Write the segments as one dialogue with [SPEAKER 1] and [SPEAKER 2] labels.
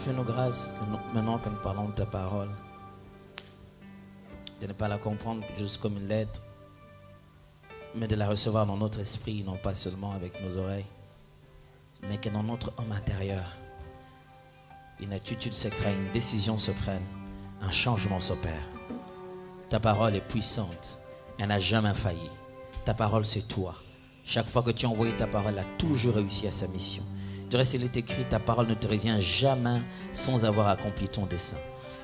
[SPEAKER 1] fais-nous grâce, maintenant que nous parlons de ta parole, de ne pas la comprendre juste comme une lettre, mais de la recevoir dans notre esprit, non pas seulement avec nos oreilles, mais que dans notre homme intérieur, une attitude se crée, une décision se prenne, un changement s'opère. Ta parole est puissante, elle n'a jamais failli. Ta parole, c'est toi. Chaque fois que tu as envoyé ta parole, elle a toujours réussi à sa mission. Du reste, il est écrit, ta parole ne te revient jamais sans avoir accompli ton dessein.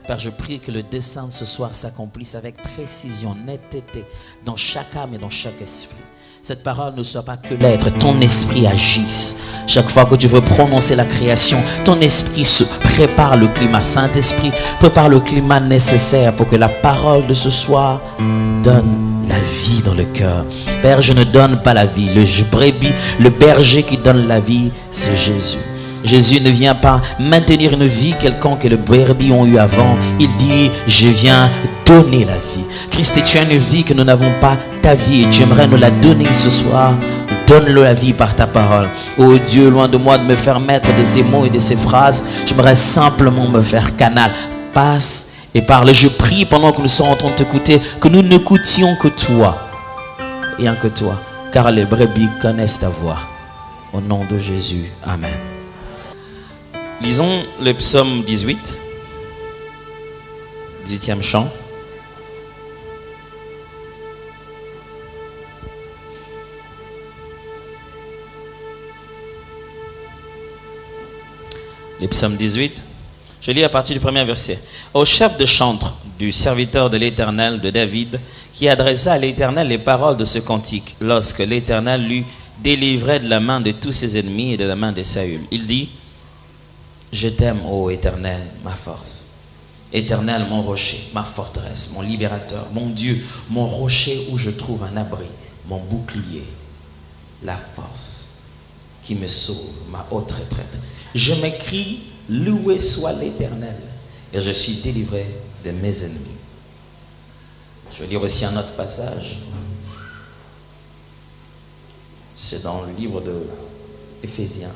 [SPEAKER 1] Père, je prie que le dessein de ce soir s'accomplisse avec précision, netteté, dans chaque âme et dans chaque esprit. Cette parole ne soit pas que l'être, ton esprit agisse. Chaque fois que tu veux prononcer la création, ton esprit se prépare le climat. Saint-Esprit, prépare le climat nécessaire pour que la parole de ce soir donne la vie dans le cœur. Père, je ne donne pas la vie. Le berger qui donne la vie, c'est Jésus. Jésus ne vient pas maintenir une vie quelconque que les brebis ont eu avant. Il dit, je viens donner la vie. Christ, tu as une vie que nous n'avons pas, ta vie, et tu aimerais nous la donner ce soir. Donne-le la vie par ta parole. Oh Dieu, loin de moi de me faire maître de ces mots et de ces phrases. J'aimerais simplement me faire canal. Passe et parle. Je prie pendant que nous sommes en train de t'écouter, que nous n'écoutions que toi. Rien que toi. Car les brebis connaissent ta voix. Au nom de Jésus. Amen. Lisons le psaume 18. 18e chant. Le psaume 18, je lis à partir du premier verset. Au chef de chantre du serviteur de l'Éternel, de David, qui adressa à l'Éternel les paroles de ce cantique, lorsque l'Éternel lui délivrait de la main de tous ses ennemis et de la main de Saül. Il dit, je t'aime, ô Éternel, ma force. Éternel, mon rocher, ma forteresse, mon libérateur, mon Dieu, mon rocher où je trouve un abri, mon bouclier, la force qui me sauve, ma haute retraite. Je m'écrie, loué soit l'Éternel, et je suis délivré de mes ennemis. Je vais lire aussi un autre passage. C'est dans le livre de Éphésiens.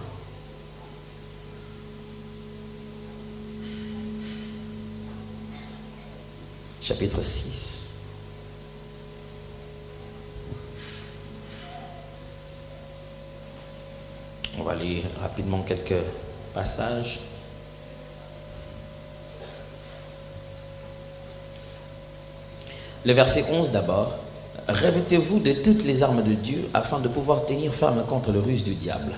[SPEAKER 1] Chapitre 6. On va lire rapidement quelques passages. Le verset 11 d'abord. Revêtez-vous de toutes les armes de Dieu afin de pouvoir tenir ferme contre le ruse du diable.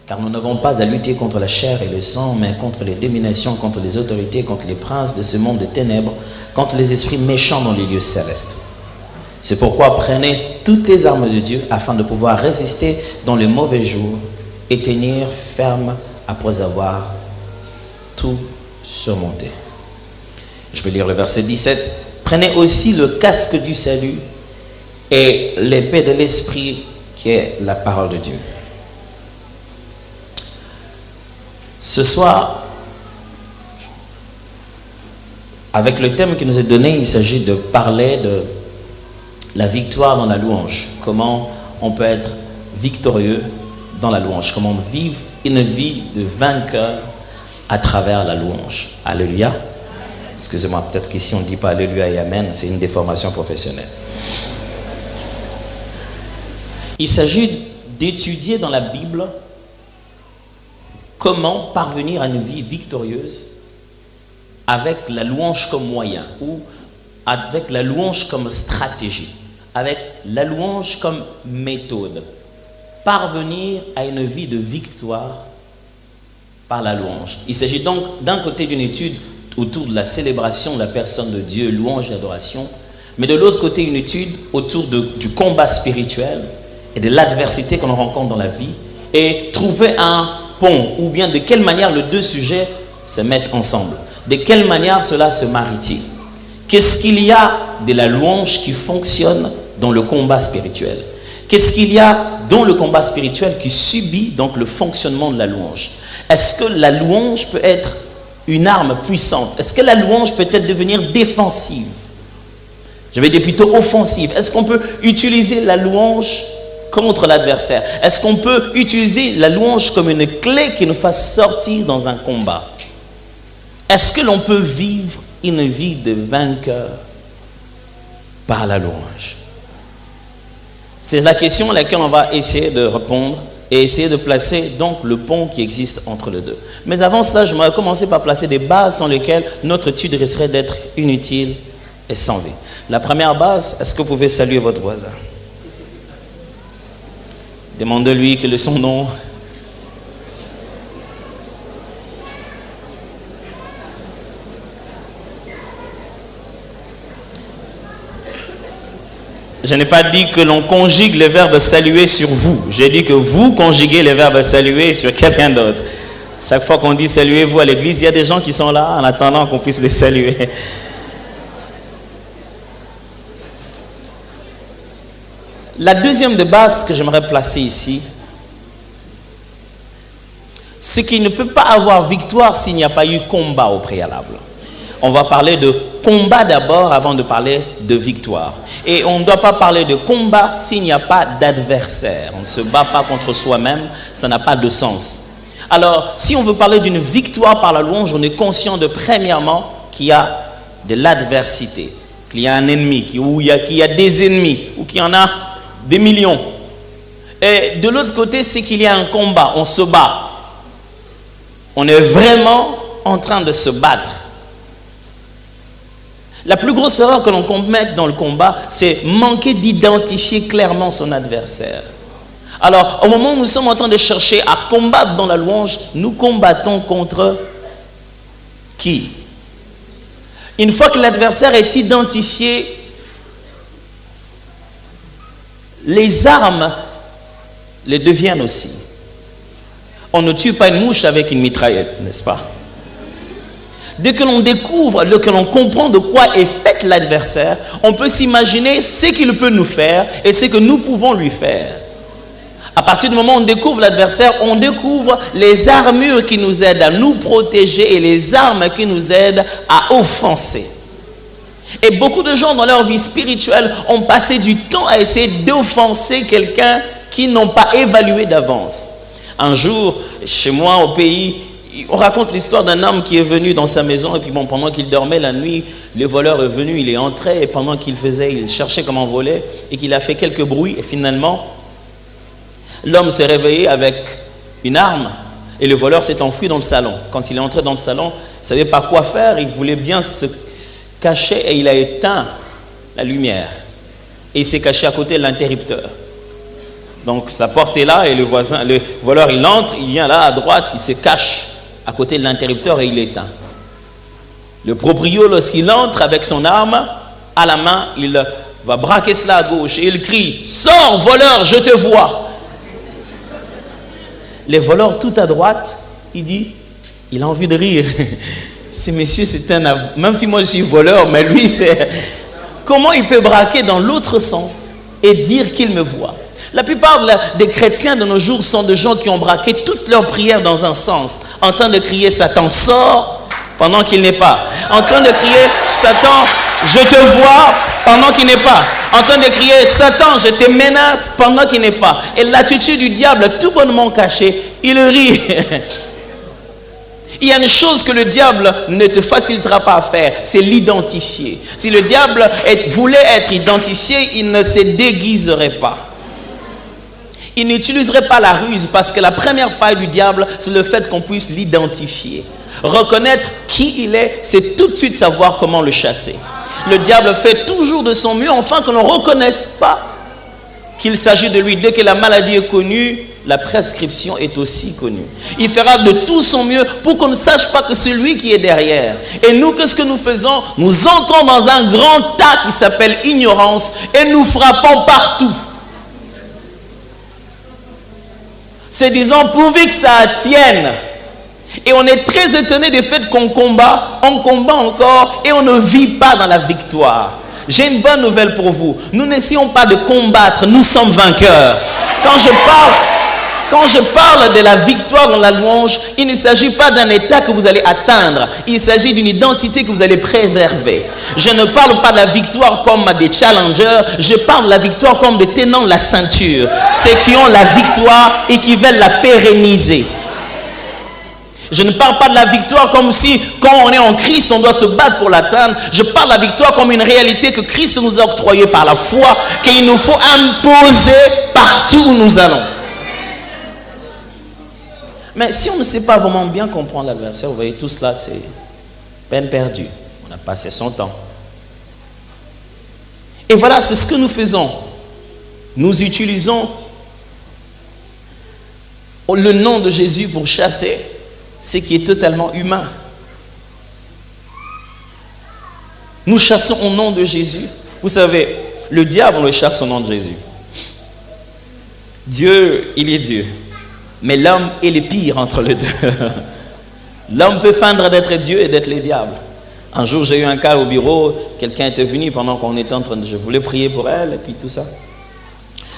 [SPEAKER 1] Car nous n'avons pas à lutter contre la chair et le sang, mais contre les dominations, contre les autorités, contre les princes de ce monde de ténèbres, contre les esprits méchants dans les lieux célestes. C'est pourquoi prenez toutes les armes de Dieu afin de pouvoir résister dans les mauvais jours et tenir ferme après avoir tout surmonté. Je vais lire le verset 17. Prenez aussi le casque du salut et l'épée de l'esprit qui est la parole de Dieu. Ce soir, avec le thème qui nous est donné, il s'agit de parler de la victoire dans la louange. Comment on peut être victorieux dans la louange. Comment vivre une vie de vainqueur à travers la louange. Alléluia. Excusez-moi, peut-être qu'ici on ne dit pas Alléluia et Amen, c'est une déformation professionnelle. Il s'agit d'étudier dans la Bible comment parvenir à une vie victorieuse avec la louange comme moyen ou avec la louange comme stratégie, avec la louange comme méthode. Parvenir à une vie de victoire par la louange. Il s'agit donc d'un côté d'une étude autour de la célébration de la personne de Dieu, louange et adoration, mais de l'autre côté une étude autour du combat spirituel et de l'adversité qu'on rencontre dans la vie et trouver un pont, ou bien de quelle manière les deux sujets se mettent ensemble, de quelle manière cela se marie-t-il. Qu'est-ce qu'il y a de la louange qui fonctionne dans le combat spirituel? Qu'est-ce qu'il y a dans le combat spirituel qui subit donc le fonctionnement de la louange? Est-ce que la louange peut être une arme puissante? Est-ce que la louange peut-être devenir défensive? Je vais dire plutôt offensive. Est-ce qu'on peut utiliser la louange contre l'adversaire? Est-ce qu'on peut utiliser la louange comme une clé qui nous fasse sortir dans un combat? Est-ce que l'on peut vivre une vie de vainqueur par la louange? C'est la question à laquelle on va essayer de répondre et essayer de placer donc le pont qui existe entre les deux. Mais avant cela, je vais commencer par placer des bases sans lesquelles notre étude risquerait d'être inutile et sans vie. La première base, est-ce que vous pouvez saluer votre voisin? Demandez-lui quel est son nom. Je n'ai pas dit que l'on conjugue le verbe saluer sur vous. J'ai dit que vous conjuguez le verbe saluer sur quelqu'un d'autre. Chaque fois qu'on dit saluez-vous à l'église, il y a des gens qui sont là en attendant qu'on puisse les saluer. La deuxième de base que j'aimerais placer ici, c'est qu'il ne peut pas avoir victoire s'il n'y a pas eu combat au préalable. On va parler de combat d'abord avant de parler de victoire. Et on ne doit pas parler de combat s'il n'y a pas d'adversaire. On ne se bat pas contre soi-même, ça n'a pas de sens. Alors, si on veut parler d'une victoire par la louange, on est conscient de premièrement qu'il y a de l'adversité, qu'il y a un ennemi, qu'il y a des ennemis, ou qu'il y en a des millions. Et de l'autre côté, c'est qu'il y a un combat, on se bat. On est vraiment en train de se battre. La plus grosse erreur que l'on commette dans le combat, c'est manquer d'identifier clairement son adversaire. Alors, au moment où nous sommes en train de chercher à combattre dans la louange, nous combattons contre qui? Une fois que l'adversaire est identifié, les armes les deviennent aussi. On ne tue pas une mouche avec une mitraillette, n'est-ce pas? Dès que l'on découvre, dès que l'on comprend de quoi est fait l'adversaire, on peut s'imaginer ce qu'il peut nous faire et ce que nous pouvons lui faire. À partir du moment où on découvre l'adversaire, on découvre les armures qui nous aident à nous protéger et les armes qui nous aident à offenser. Et beaucoup de gens dans leur vie spirituelle ont passé du temps à essayer d'offenser quelqu'un qu'ils n'ont pas évalué d'avance. Un jour, chez moi au pays, on raconte l'histoire d'un homme qui est venu dans sa maison et puis bon, pendant qu'il dormait la nuit, le voleur est venu, il est entré et pendant qu'il cherchait comment voler et qu'il a fait quelques bruits et finalement, l'homme s'est réveillé avec une arme et le voleur s'est enfui dans le salon. Quand il est entré dans le salon, il ne savait pas quoi faire, il voulait bien se cacher et il a éteint la lumière et il s'est caché à côté de l'interrupteur. Donc la porte est là et le voleur il entre, il vient là à droite, il se cache à côté de l'interrupteur et il éteint. Le proprio, lorsqu'il entre avec son arme à la main, il va braquer cela à gauche et il crie « Sors, voleur, je te vois !» Les voleurs tout à droite, il a envie de rire. Ce monsieur, c'est même si moi je suis voleur, mais lui, comment il peut braquer dans l'autre sens et dire qu'il me voit? La plupart des chrétiens de nos jours sont des gens qui ont braqué toutes leurs prières dans un sens, en train de crier « Satan, sors !» pendant qu'il n'est pas. En train de crier « Satan, je te vois !» pendant qu'il n'est pas. En train de crier « Satan, je te menace !» pendant qu'il n'est pas. Et l'attitude du diable, tout bonnement cachée, il rit. Il y a une chose que le diable ne te facilitera pas à faire, c'est l'identifier. Si le diable voulait être identifié, il ne se déguiserait pas. Il n'utiliserait pas la ruse parce que la première faille du diable, c'est le fait qu'on puisse l'identifier. Reconnaître qui il est, c'est tout de suite savoir comment le chasser. Le diable fait toujours de son mieux afin que l'on ne reconnaisse pas qu'il s'agit de lui. Dès que la maladie est connue, la prescription est aussi connue. Il fera de tout son mieux pour qu'on ne sache pas que c'est lui qui est derrière. Et nous, qu'est-ce que nous faisons? Nous entrons dans un grand tas qui s'appelle ignorance et nous frappons partout. C'est disant pourvu que ça tienne. Et on est très étonné du fait qu'on combat, on combat encore et on ne vit pas dans la victoire. J'ai une bonne nouvelle pour vous. Nous n'essayons pas de combattre, nous sommes vainqueurs. Quand je parle de la victoire dans la louange, il ne s'agit pas d'un état que vous allez atteindre. Il s'agit d'une identité que vous allez préserver. Je ne parle pas de la victoire comme des challengers. Je parle de la victoire comme des tenants de la ceinture. Ceux qui ont la victoire et qui veulent la pérenniser. Je ne parle pas de la victoire comme si, quand on est en Christ, on doit se battre pour l'atteindre. Je parle de la victoire comme une réalité que Christ nous a octroyée par la foi, qu'il nous faut imposer partout où nous allons. Mais si on ne sait pas vraiment bien comprendre l'adversaire, vous voyez, tout cela, c'est peine perdue. On a passé son temps. Et voilà, c'est ce que nous faisons. Nous utilisons le nom de Jésus pour chasser ce qui est totalement humain. Nous chassons au nom de Jésus. Vous savez, le diable, on le chasse au nom de Jésus. Dieu, il est Dieu. Mais l'homme est le pire entre les deux. L'homme peut feindre d'être Dieu et d'être le diable. Un jour, j'ai eu un cas au bureau. Quelqu'un était venu pendant qu'on était en train de... Je voulais prier pour elle et puis tout ça.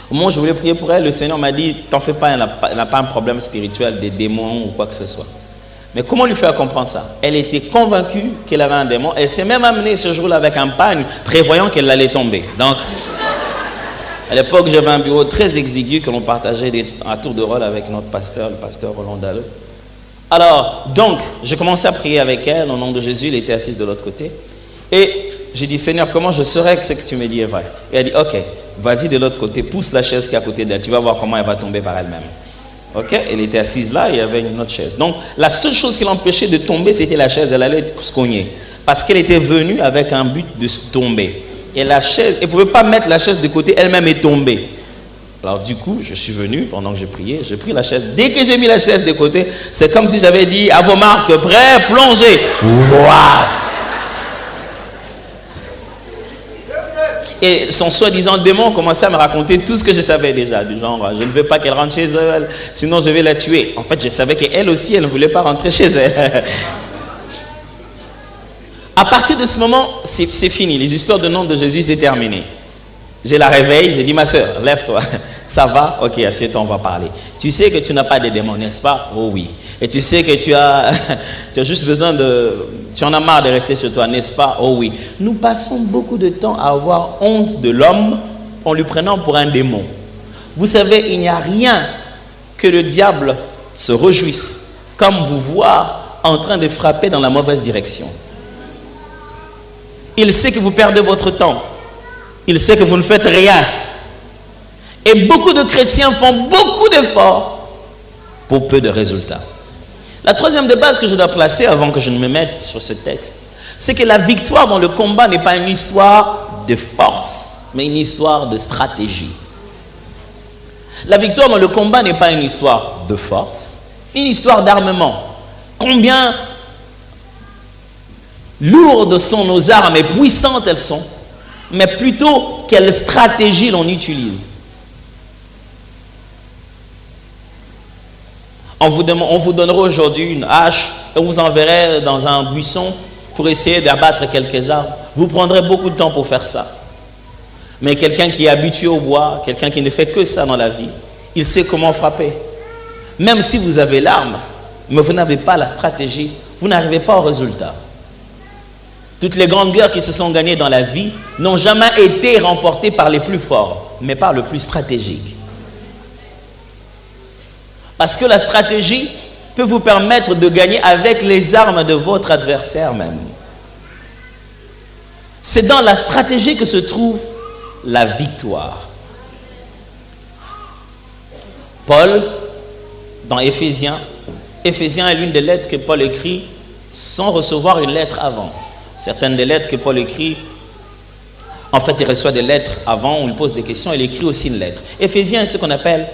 [SPEAKER 1] Au moment où je voulais prier pour elle, le Seigneur m'a dit, t'en fais pas, elle n'a pas un problème spirituel, des démons ou quoi que ce soit. Mais comment lui faire comprendre ça? Elle était convaincue qu'elle avait un démon. Elle s'est même amenée ce jour-là avec un pagne, prévoyant qu'elle allait tomber. Donc, à l'époque, j'avais un bureau très exigu que l'on partageait à tour de rôle avec notre pasteur, le pasteur Roland Dalleux. Alors, donc, je commençais à prier avec elle, au nom de Jésus, elle était assise de l'autre côté. Et j'ai dit, Seigneur, comment je saurais que ce que tu me dis est vrai? Et elle a dit, ok, vas-y de l'autre côté, pousse la chaise qui est à côté d'elle, tu vas voir comment elle va tomber par elle-même. Ok, elle était assise là et il y avait une autre chaise. Donc, la seule chose qui l'empêchait de tomber, c'était la chaise, elle allait se cogner. Parce qu'elle était venue avec un but de tomber. Et la chaise, elle ne pouvait pas mettre la chaise de côté, elle-même est tombée. Alors du coup, je suis venu, pendant que je priais, j'ai pris la chaise. Dès que j'ai mis la chaise de côté, c'est comme si j'avais dit, à vos marques, prêts, plongez. Waouh! Et son soi-disant démon commençait à me raconter tout ce que je savais déjà, du genre, je ne veux pas qu'elle rentre chez elle, sinon je vais la tuer. En fait, je savais qu'elle aussi, elle ne voulait pas rentrer chez elle. À partir de ce moment, c'est fini. Les histoires de nom de Jésus, c'est terminé. Je la réveille, je dis, ma soeur, lève-toi. Ça va? Ok, assieds-toi, on va parler. Tu sais que tu n'as pas de démons, n'est-ce pas? Oh oui. Et tu sais que tu as juste besoin de... Tu en as marre de rester chez toi, n'est-ce pas? Oh oui. Nous passons beaucoup de temps à avoir honte de l'homme en lui prenant pour un démon. Vous savez, il n'y a rien que le diable se réjouisse comme vous voir en train de frapper dans la mauvaise direction. Il sait que vous perdez votre temps. Il sait que vous ne faites rien. Et beaucoup de chrétiens font beaucoup d'efforts pour peu de résultats. La troisième de base que je dois placer avant que je ne me mette sur ce texte, c'est que la victoire dans le combat n'est pas une histoire de force, mais une histoire de stratégie. La victoire dans le combat n'est pas une histoire de force, une histoire d'armement. Combien lourdes sont nos armes et puissantes elles sont, mais plutôt quelle stratégie l'on utilise. On vous donnera aujourd'hui une hache et on vous enverrait dans un buisson pour essayer d'abattre quelques arbres. Vous prendrez beaucoup de temps pour faire ça. Mais quelqu'un qui est habitué au bois, quelqu'un qui ne fait que ça dans la vie, il sait comment frapper. Même si vous avez l'arme, mais vous n'avez pas la stratégie, vous n'arrivez pas au résultat. Toutes les grandes guerres qui se sont gagnées dans la vie n'ont jamais été remportées par les plus forts, mais par le plus stratégique. Parce que la stratégie peut vous permettre de gagner avec les armes de votre adversaire même. C'est dans la stratégie que se trouve la victoire. Paul, dans Éphésiens est l'une des lettres que Paul écrit sans recevoir une lettre avant. Certaines des lettres que Paul écrit, en fait, il reçoit des lettres avant, on lui pose des questions, il écrit aussi une lettre. Éphésiens est ce qu'on appelle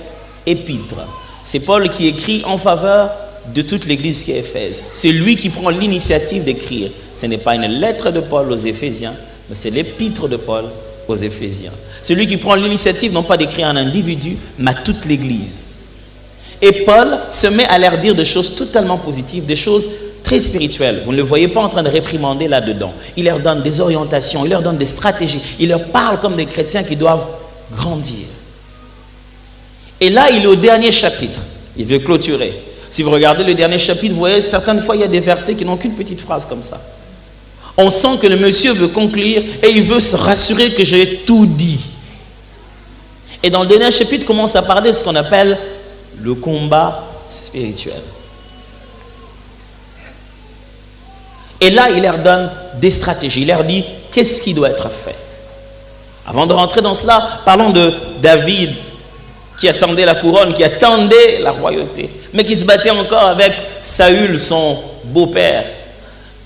[SPEAKER 1] épître. C'est Paul qui écrit en faveur de toute l'église qui est Éphèse. C'est lui qui prend l'initiative d'écrire. Ce n'est pas une lettre de Paul aux Éphésiens, mais c'est l'épître de Paul aux Éphésiens. C'est lui qui prend l'initiative non pas d'écrire à un individu, mais à toute l'église. Et Paul se met à leur dire des choses totalement positives, des choses très spirituelles. Vous ne le voyez pas en train de réprimander là-dedans. Il leur donne des orientations, il leur donne des stratégies. Il leur parle comme des chrétiens qui doivent grandir. Et là, il est au dernier chapitre. Il veut clôturer. Si vous regardez le dernier chapitre, vous voyez, certaines fois, il y a des versets qui n'ont qu'une petite phrase comme ça. On sent que le monsieur veut conclure et il veut se rassurer que j'ai tout dit. Et dans le dernier chapitre, il commence à parler de ce qu'on appelle le combat spirituel.
[SPEAKER 2] Et là, il leur donne des stratégies. Il leur dit, qu'est-ce qui doit être fait? Avant de rentrer dans cela, parlons de David, qui attendait la couronne, qui attendait la royauté, mais qui se battait encore avec Saül, son beau-père.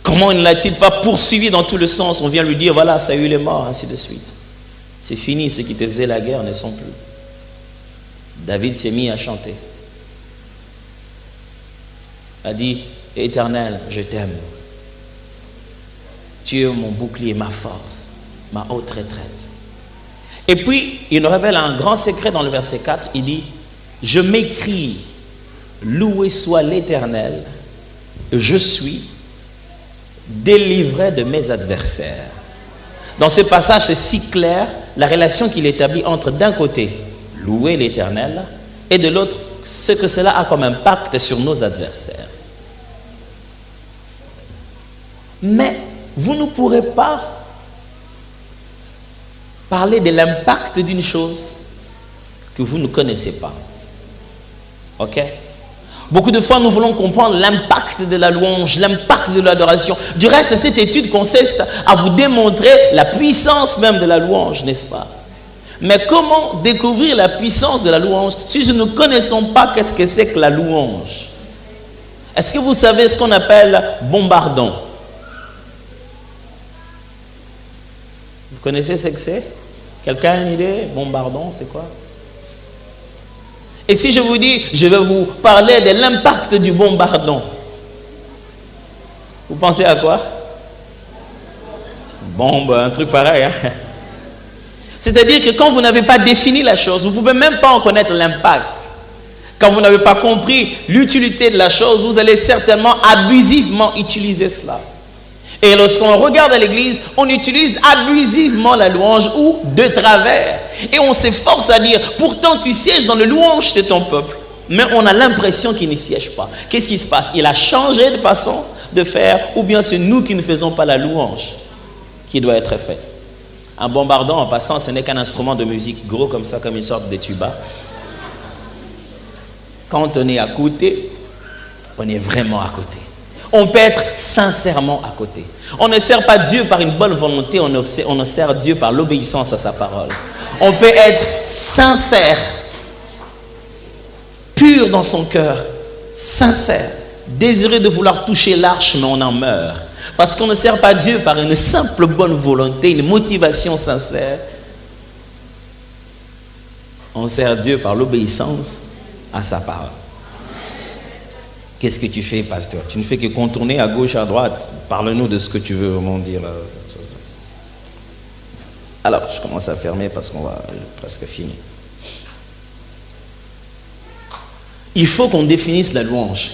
[SPEAKER 2] Comment ne l'a-t-il pas poursuivi dans tout le sens? On vient lui dire, voilà, Saül est mort, ainsi de suite. C'est fini, ceux qui te faisaient la guerre ne sont plus. David s'est mis à chanter. A dit, Éternel, je t'aime. Tu es mon bouclier, ma force, ma haute retraite. Et puis, il nous révèle un grand secret dans le verset 4. Il dit, je m'écrie, loué soit l'Éternel, je suis délivré de mes adversaires. Dans ce passage, c'est si clair la relation qu'il établit entre, d'un côté, louer l'Éternel, et de l'autre, ce que cela a comme impact sur nos adversaires. Mais vous ne pourrez pas parler de l'impact d'une chose que vous ne connaissez pas. Ok? Beaucoup de fois, nous voulons comprendre l'impact de la louange, l'impact de l'adoration. Du reste, cette étude consiste à vous démontrer la puissance même de la louange, n'est-ce pas? Mais comment découvrir la puissance de la louange si nous ne connaissons pas qu'est-ce que c'est que la louange? Est-ce que vous savez ce qu'on appelle bombardon? Vous connaissez ce que c'est? Quelqu'un a une idée? Bombardon, c'est quoi? Et si je vous dis, je vais vous parler de l'impact du bombardon, vous pensez à quoi? Bombe, un truc pareil. Hein? C'est-à-dire que quand vous n'avez pas défini la chose, vous ne pouvez même pas en connaître l'impact. Quand vous n'avez pas compris l'utilité de la chose, vous allez certainement abusivement utiliser cela. Et lorsqu'on regarde à l'église, on utilise abusivement la louange ou de travers. Et on s'efforce à dire, pourtant tu sièges dans le louange de ton peuple. Mais on a l'impression qu'il n'y siège pas. Qu'est-ce qui se passe? Il a changé de façon de faire, ou bien c'est nous qui ne faisons pas la louange qui doit être faite. Un bombardon, en passant, ce n'est qu'un instrument de musique gros comme ça, comme une sorte de tuba. Quand on est à côté, on est vraiment à côté. On peut être sincèrement à côté. On ne sert pas Dieu par une bonne volonté, on sert Dieu par l'obéissance à sa parole. On peut être sincère, pur dans son cœur, sincère, désireux de vouloir toucher l'arche, mais on en meurt. Parce qu'on ne sert pas Dieu par une simple bonne volonté, une motivation sincère. On sert Dieu par l'obéissance à sa parole. Qu'est-ce que tu fais, pasteur? Tu ne fais que contourner à gauche, à droite. Parle-nous de ce que tu veux vraiment dire. Alors, je commence à fermer parce qu'on va presque finir. Il faut qu'on définisse la louange.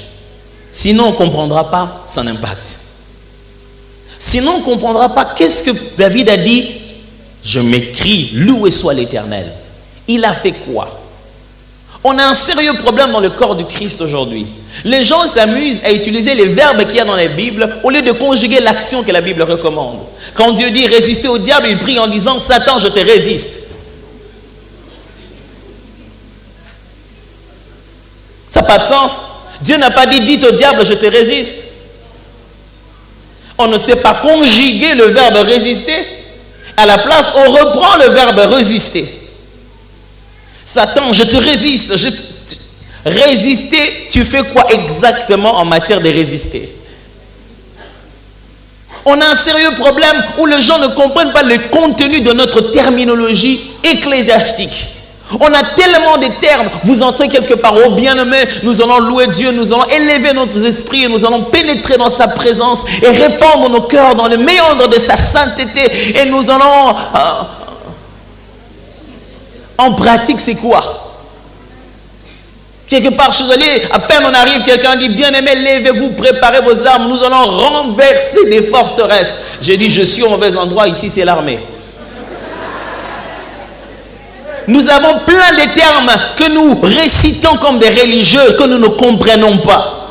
[SPEAKER 2] Sinon, on ne comprendra pas son impact. Sinon, on ne comprendra pas qu'est-ce que David a dit. Je m'écris, loué soit l'Éternel. Il a fait quoi? On a un sérieux problème dans le corps du Christ aujourd'hui. Les gens s'amusent à utiliser les verbes qu'il y a dans la Bible au lieu de conjuguer l'action que la Bible recommande. Quand Dieu dit résister au diable, il prie en disant Satan, je te résiste. Ça n'a pas de sens. Dieu n'a pas dit dites au diable, je te résiste. On ne sait pas conjuguer le verbe résister. À la place, on reprend le verbe résister. Satan, je te résiste. Résister, tu fais quoi exactement en matière de résister? On a un sérieux problème où les gens ne comprennent pas le contenu de notre terminologie ecclésiastique. On a tellement de termes. Vous entrez quelque part, oh bien-aimé, nous allons louer Dieu, nous allons élever notre esprit, nous allons pénétrer dans sa présence et répandre nos cœurs dans le méandre de sa sainteté. Et nous allons... en pratique, c'est quoi? Quelque part, je suis allé, à peine on arrive, quelqu'un dit, bien-aimé, levez-vous, préparez vos armes, nous allons renverser des forteresses. J'ai dit, je suis au mauvais endroit, ici c'est l'armée. Nous avons plein de termes que nous récitons comme des religieux, que nous ne comprenons pas.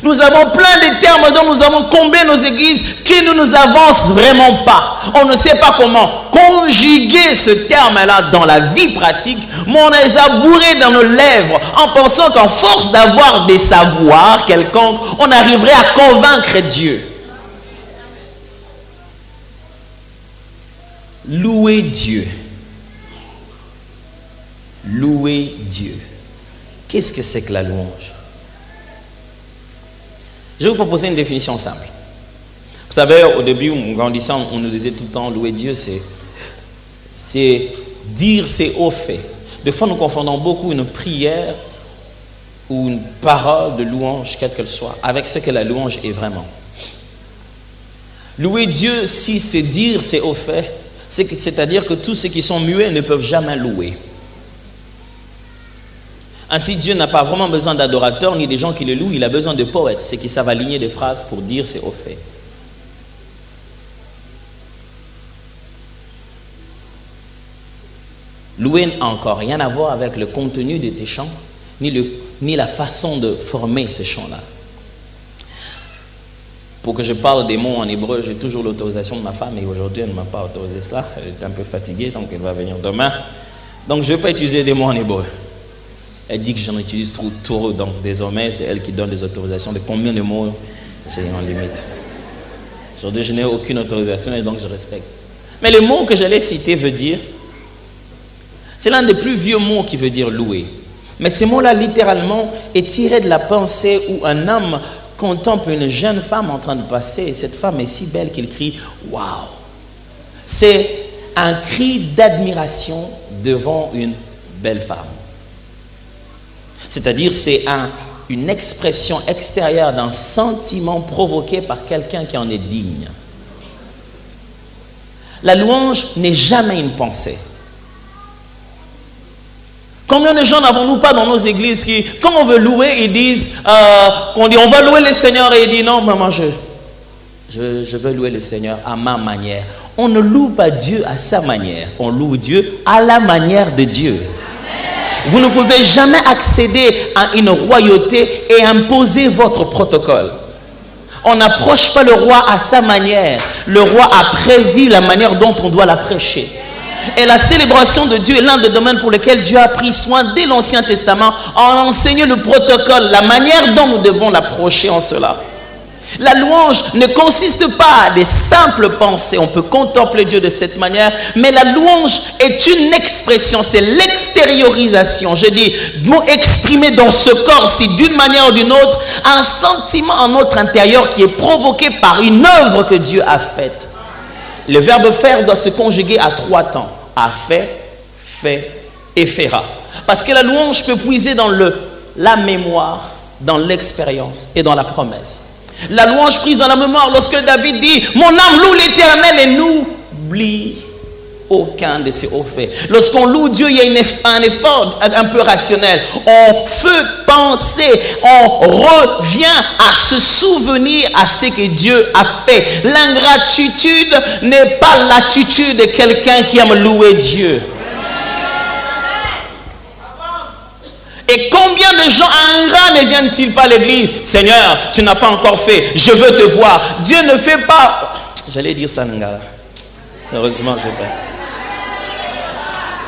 [SPEAKER 2] Nous avons plein de termes dont nous avons comblé nos églises qui ne nous avancent vraiment pas. On ne sait pas comment conjuguer ce terme-là dans la vie pratique, mais on les a bourrés dans nos lèvres en pensant qu'en force d'avoir des savoirs quelconques, on arriverait à convaincre Dieu. Louer Dieu. Louer Dieu. Qu'est-ce que c'est que la louange? Je vais vous proposer une définition simple. Vous savez, au début, en grandissant, on nous disait tout le temps, louer Dieu, c'est dire ses hauts faits. Des fois, nous confondons beaucoup une prière ou une parole de louange, quelle qu'elle soit, avec ce que la louange est vraiment. Louer Dieu, si c'est dire ses hauts faits, c'est-à-dire que tous ceux qui sont muets ne peuvent jamais louer. Ainsi, Dieu n'a pas vraiment besoin d'adorateurs ni des gens qui le louent, il a besoin de poètes, ceux qui savent aligner des phrases pour dire ses hauts faits. Louer n'a encore rien à voir avec le contenu de tes chants, ni la façon de former ces chants-là. Pour que je parle des mots en hébreu, j'ai toujours l'autorisation de ma femme, et aujourd'hui elle ne m'a pas autorisé cela. Elle est un peu fatiguée, donc elle va venir demain. Donc je ne vais pas utiliser des mots en hébreu. Elle dit que j'en utilise trop, donc désormais c'est elle qui donne les autorisations de combien de mots j'ai en limite. Aujourd'hui je n'ai aucune autorisation et donc je respecte. Mais le mot que j'allais citer veut dire, c'est l'un des plus vieux mots qui veut dire louer. Mais ce mot-là, littéralement, est tiré de la pensée où un homme contemple une jeune femme en train de passer et cette femme est si belle qu'il crie « Waouh !» C'est un cri d'admiration devant une belle femme. C'est-à-dire, c'est une expression extérieure d'un sentiment provoqué par quelqu'un qui en est digne. La louange n'est jamais une pensée. Combien de gens n'avons-nous pas dans nos églises qui, quand on veut louer, ils disent, qu'on dit on va louer le Seigneur et il dit non, maman, je veux louer le Seigneur à ma manière. On ne loue pas Dieu à sa manière, on loue Dieu à la manière de Dieu. Vous ne pouvez jamais accéder à une royauté et imposer votre protocole. On n'approche pas le roi à sa manière. Le roi a prévu la manière dont on doit l'approcher. Et la célébration de Dieu est l'un des domaines pour lesquels Dieu a pris soin dès l'Ancien Testament en enseignant le protocole, la manière dont nous devons l'approcher en cela. La louange ne consiste pas à des simples pensées. On peut contempler Dieu de cette manière, mais la louange est une expression, c'est l'extériorisation. Je dis, nous exprimer dans ce corps-ci d'une manière ou d'une autre un sentiment en notre intérieur qui est provoqué par une œuvre que Dieu a faite. Le verbe faire doit se conjuguer à 3 temps. A fait et fera. Parce que la louange peut puiser dans la mémoire, dans l'expérience et dans la promesse. La louange prise dans la mémoire lorsque David dit « Mon âme loue l'Éternel et n'oublie aucun de ses hauts faits. » Lorsqu'on loue Dieu, il y a un effort un peu rationnel. On veut penser, on revient à se souvenir à ce que Dieu a fait. L'ingratitude n'est pas l'attitude de quelqu'un qui aime louer Dieu. Et combien de gens ingrats ne viennent-ils pas à l'église? Seigneur, tu n'as pas encore fait, je veux te voir. Dieu ne fait pas. J'allais dire ça, Ngala. Heureusement, je vais pas.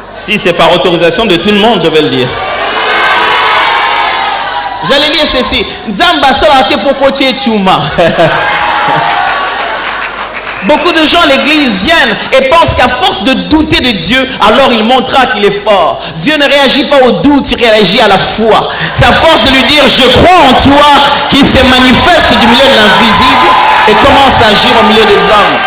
[SPEAKER 2] Si c'est par autorisation de tout le monde, je vais le dire. J'allais dire ceci. Nzamba salate poko tie tuma. Beaucoup de gens à l'église viennent et pensent qu'à force de douter de Dieu, alors il montrera qu'il est fort. Dieu ne réagit pas au doute, il réagit à la foi. C'est à force de lui dire, je crois en toi, qu'il se manifeste du milieu de l'invisible et commence à agir au milieu des hommes.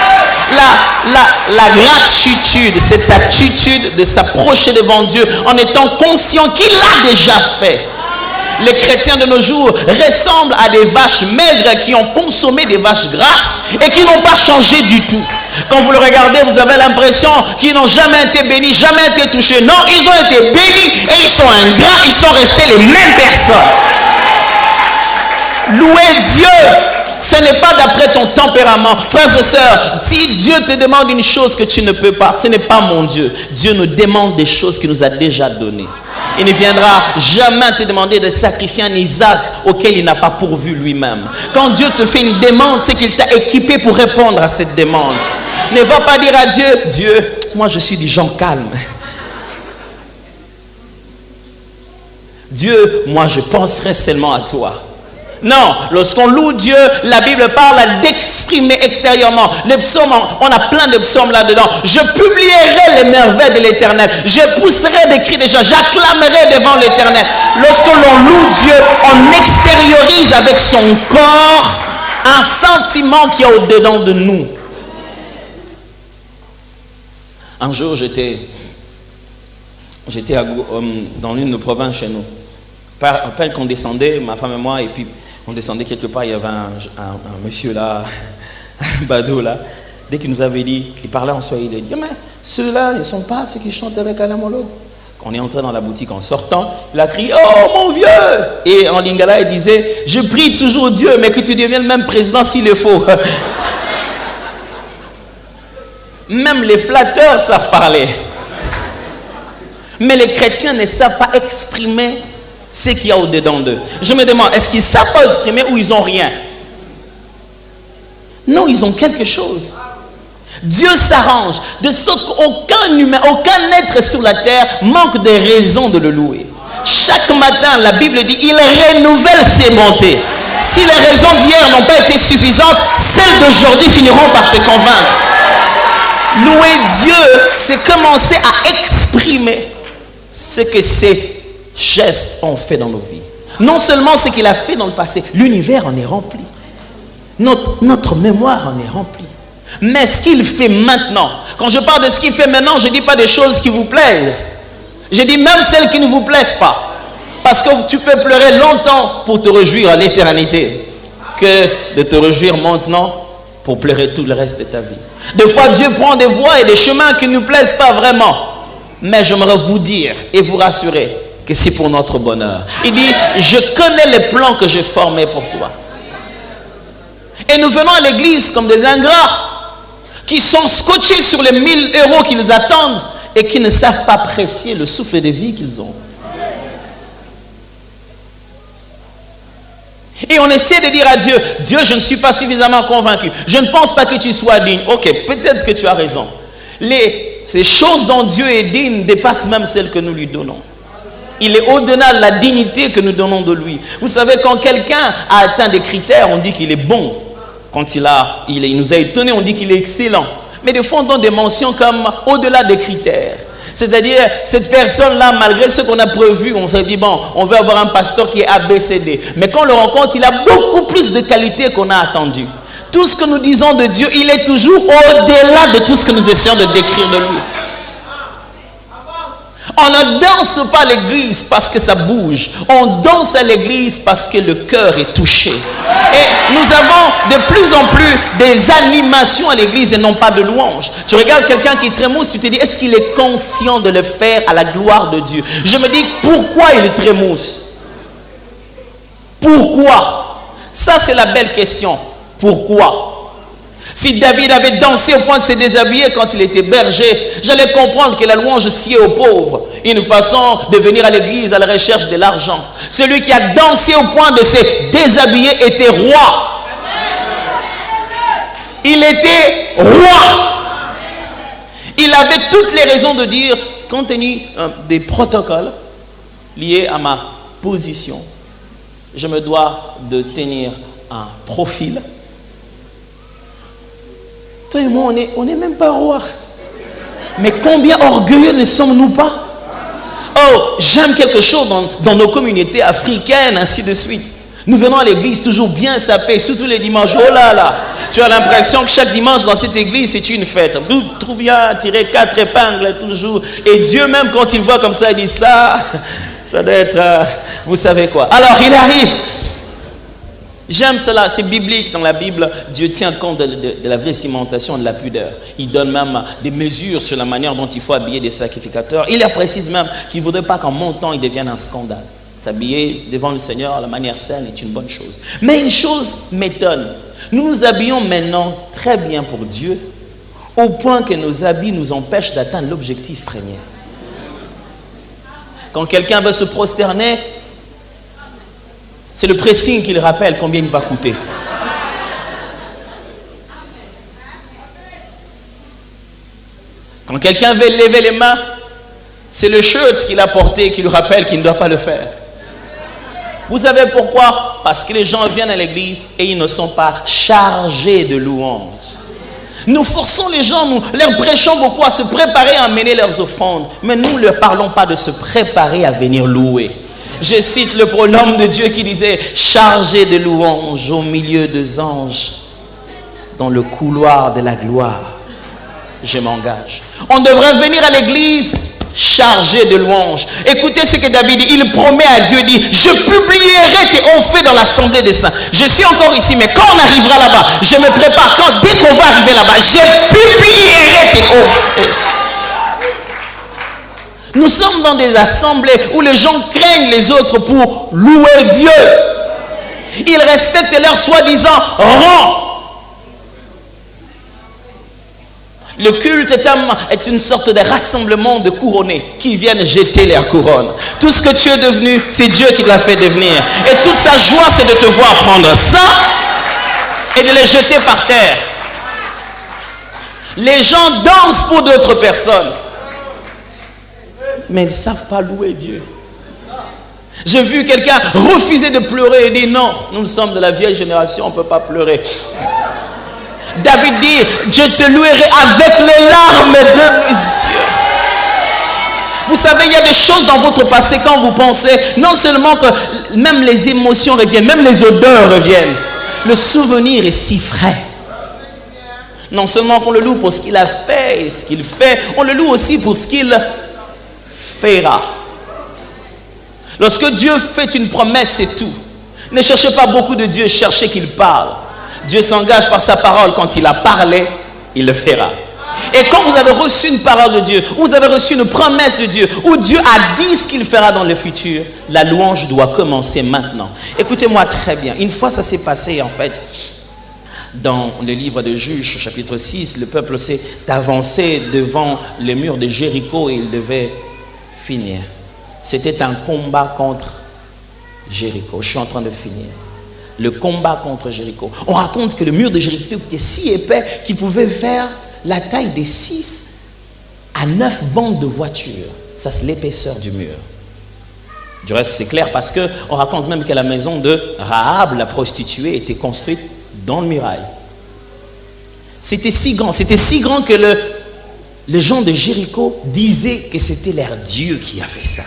[SPEAKER 2] La gratitude, cette attitude de s'approcher devant Dieu en étant conscient qu'il l'a déjà fait. Les chrétiens de nos jours ressemblent à des vaches maigres qui ont consommé des vaches grasses et qui n'ont pas changé du tout. Quand vous le regardez, vous avez l'impression qu'ils n'ont jamais été bénis, jamais été touchés. Non, ils ont été bénis et ils sont ingrats, ils sont restés les mêmes personnes. Louer Dieu, ce n'est pas d'après ton tempérament. Frères et sœurs, si Dieu te demande une chose que tu ne peux pas, ce n'est pas mon Dieu. Dieu nous demande des choses qu'il nous a déjà données. Il ne viendra jamais te demander de sacrifier un Isaac auquel il n'a pas pourvu lui-même. Quand Dieu te fait une demande, c'est qu'il t'a équipé pour répondre à cette demande. Ne va pas dire à Dieu, Dieu, moi je suis du genre calme. Dieu, moi je penserai seulement à toi. Non, lorsqu'on loue Dieu, la Bible parle d'exprimer extérieurement. Les psaumes, on a plein de psaumes là-dedans. Je publierai les merveilles de l'Éternel. Je pousserai des cris de joie. J'acclamerai devant l'Éternel. Lorsque l'on loue Dieu, on extériorise avec son corps un sentiment qui est au-dedans de nous. Un jour, j'étais dans l'une de nos provinces chez nous. À peine qu'on descendait, ma femme et moi, et puis on descendait quelque part, il y avait un monsieur là, un badaud là. Dès qu'il nous avait dit, il parlait en swahili, il dit, mais ceux-là, ils ne sont pas ceux qui chantent avec Alain Molo. Quand on est entré dans la boutique en sortant, il a crié, oh mon vieux! Et en lingala, il disait, je prie toujours Dieu, mais que tu deviennes même président s'il le faut. Même les flatteurs savent parler. Mais les chrétiens ne savent pas exprimer ce qu'il y a au-dedans d'eux. Je me demande, est-ce qu'ils ne savent pas exprimer ou ils n'ont rien? Non, ils ont quelque chose. Dieu s'arrange de sorte qu'aucun humain, aucun être sur la terre manque de raisons de le louer. Chaque matin, la Bible dit, il renouvelle ses bontés. Si les raisons d'hier n'ont pas été suffisantes, celles d'aujourd'hui finiront par te convaincre. Louer Dieu, c'est commencer à exprimer ce que ces gestes ont fait dans nos vies. Non seulement ce qu'il a fait dans le passé, l'univers en est rempli. Notre mémoire en est remplie. Mais ce qu'il fait maintenant, quand je parle de ce qu'il fait maintenant, je ne dis pas des choses qui vous plaisent. Je dis même celles qui ne vous plaisent pas. Parce que tu peux pleurer longtemps pour te réjouir à l'éternité, que de te réjouir maintenant pour pleurer tout le reste de ta vie. Des fois, Dieu prend des voies et des chemins qui ne nous plaisent pas vraiment. Mais j'aimerais vous dire et vous rassurer que c'est pour notre bonheur. Il dit, je connais les plans que j'ai formés pour toi. Et nous venons à l'église comme des ingrats qui sont scotchés sur les 1000 € qu'ils attendent et qui ne savent pas apprécier le souffle de vie qu'ils ont. Et on essaie de dire à Dieu, Dieu, je ne suis pas suffisamment convaincu. Je ne pense pas que tu sois digne. Ok, peut-être que tu as raison. Ces choses dont Dieu est digne dépassent même celles que nous lui donnons. Il est au-delà de la dignité que nous donnons de lui. Vous savez, quand quelqu'un a atteint des critères, on dit qu'il est bon. Quand il nous a étonnés, on dit qu'il est excellent. Mais des fois, on donne des mentions comme au-delà des critères. C'est-à-dire, cette personne-là, malgré ce qu'on a prévu, on s'est dit, bon, on veut avoir un pasteur qui est ABCD. Mais quand on le rencontre, il a beaucoup plus de qualités qu'on a attendu. Tout ce que nous disons de Dieu, il est toujours au-delà de tout ce que nous essayons de décrire de lui. On ne danse pas à l'église parce que ça bouge. On danse à l'église parce que le cœur est touché. Et nous avons de plus en plus des animations à l'église et non pas de louanges. Tu regardes quelqu'un qui trémousse, tu te dis, est-ce qu'il est conscient de le faire à la gloire de Dieu? Je me dis, pourquoi il trémousse? Pourquoi? Ça, c'est la belle question. Pourquoi? Si David avait dansé au point de se déshabiller quand il était berger, j'allais comprendre que la louange sied aux pauvres. Une façon de venir à l'église à la recherche de l'argent. Celui qui a dansé au point de se déshabiller était roi. Il était roi. Il avait toutes les raisons de dire, compte tenu des protocoles liés à ma position, je me dois de tenir un profil. Toi et moi, on n'est même pas roi. Mais combien orgueilleux ne sommes-nous pas? Oh, j'aime quelque chose dans nos communautés africaines, ainsi de suite. Nous venons à l'église toujours bien sapés, surtout les dimanches. Oh là là, tu as l'impression que chaque dimanche dans cette église, c'est une fête. Nous, trop bien, tirer 4 épingles toujours. Et Dieu même, quand il voit comme ça, il dit ça doit être, vous savez quoi. Alors, il arrive. J'aime cela, c'est biblique dans la Bible. Dieu tient compte de la vestimentation, de la pudeur. Il donne même des mesures sur la manière dont il faut habiller des sacrificateurs. Il précise même qu'il ne voudrait pas qu'en montant, il devienne un scandale. S'habiller devant le Seigneur de manière saine est une bonne chose. Mais une chose m'étonne. Nous nous habillons maintenant très bien pour Dieu, au point que nos habits nous empêchent d'atteindre l'objectif premier. Quand quelqu'un veut se prosterner, c'est le pressing qui le rappelle combien il va coûter. Quand quelqu'un veut lever les mains, c'est le shirt qu'il a porté qui lui rappelle qu'il ne doit pas le faire. Vous savez pourquoi? Parce que les gens viennent à l'église et ils ne sont pas chargés de louanges. Nous forçons les gens, nous leur prêchons beaucoup à se préparer à amener leurs offrandes. Mais nous ne leur parlons pas de se préparer à venir louer. Je cite le pronom de Dieu qui disait « Chargé de louanges au milieu des anges, dans le couloir de la gloire, je m'engage. » On devrait venir à l'église chargé de louanges. Écoutez ce que David dit. Il promet à Dieu, dit, je publierai tes hauts faits dans l'assemblée des saints. Je suis encore ici, mais quand on arrivera là-bas, je me prépare. Dès qu'on va arriver là-bas, je publierai tes hauts faits. Nous sommes dans des assemblées où les gens craignent les autres pour louer Dieu. Ils respectent leur soi-disant rang. Le culte est une sorte de rassemblement de couronnés qui viennent jeter leurs couronnes. Tout ce que tu es devenu, c'est Dieu qui te l'a fait devenir. Et toute sa joie, c'est de te voir prendre ça et de les jeter par terre. Les gens dansent pour d'autres personnes, mais ils ne savent pas louer Dieu. J'ai vu quelqu'un refuser de pleurer et dire non, nous sommes de la vieille génération, on ne peut pas pleurer. David dit, je te louerai avec les larmes de mes yeux. Vous savez, il y a des choses dans votre passé quand vous pensez, non seulement que même les émotions reviennent, même les odeurs reviennent. Le souvenir est si frais. Non seulement qu'on le loue pour ce qu'il a fait et ce qu'il fait, on le loue aussi pour ce qu'il fera. Lorsque Dieu fait une promesse, c'est tout. Ne cherchez pas beaucoup de Dieu, cherchez qu'il parle. Dieu s'engage par sa parole. Quand il a parlé, il le fera. Et quand vous avez reçu une parole de Dieu, ou vous avez reçu une promesse de Dieu, ou Dieu a dit ce qu'il fera dans le futur, la louange doit commencer maintenant. Écoutez-moi très bien. Une fois ça s'est passé en fait, dans le livre de Juges, chapitre 6, le peuple s'est avancé devant les murs de Jéricho et il devait finir. C'était un combat contre Jéricho. Je suis en train de finir. Le combat contre Jéricho. On raconte que le mur de Jéricho était si épais qu'il pouvait faire la taille de 6 à 9 bandes de voitures. Ça, c'est l'épaisseur du mur. Du reste, c'est clair parce qu'on raconte même que la maison de Rahab, la prostituée, était construite dans le muraille. C'était si grand que les gens de Jéricho disaient que c'était leur Dieu qui a fait ça.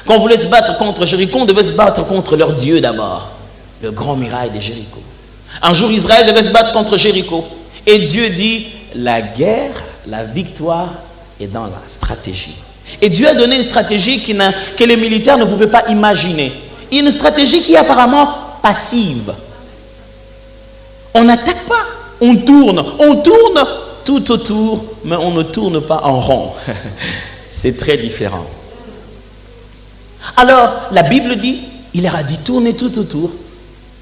[SPEAKER 2] Quand on voulait se battre contre Jéricho, on devait se battre contre leur Dieu d'abord. Le grand muraille de Jéricho. Un jour, Israël devait se battre contre Jéricho. Et Dieu dit, la guerre, la victoire est dans la stratégie. Et Dieu a donné une stratégie que les militaires ne pouvaient pas imaginer. Une stratégie qui est apparemment passive. On n'attaque pas, on tourne tout autour, mais on ne tourne pas en rond. C'est très différent. Alors, la Bible dit, il leur a dit tournez tout autour.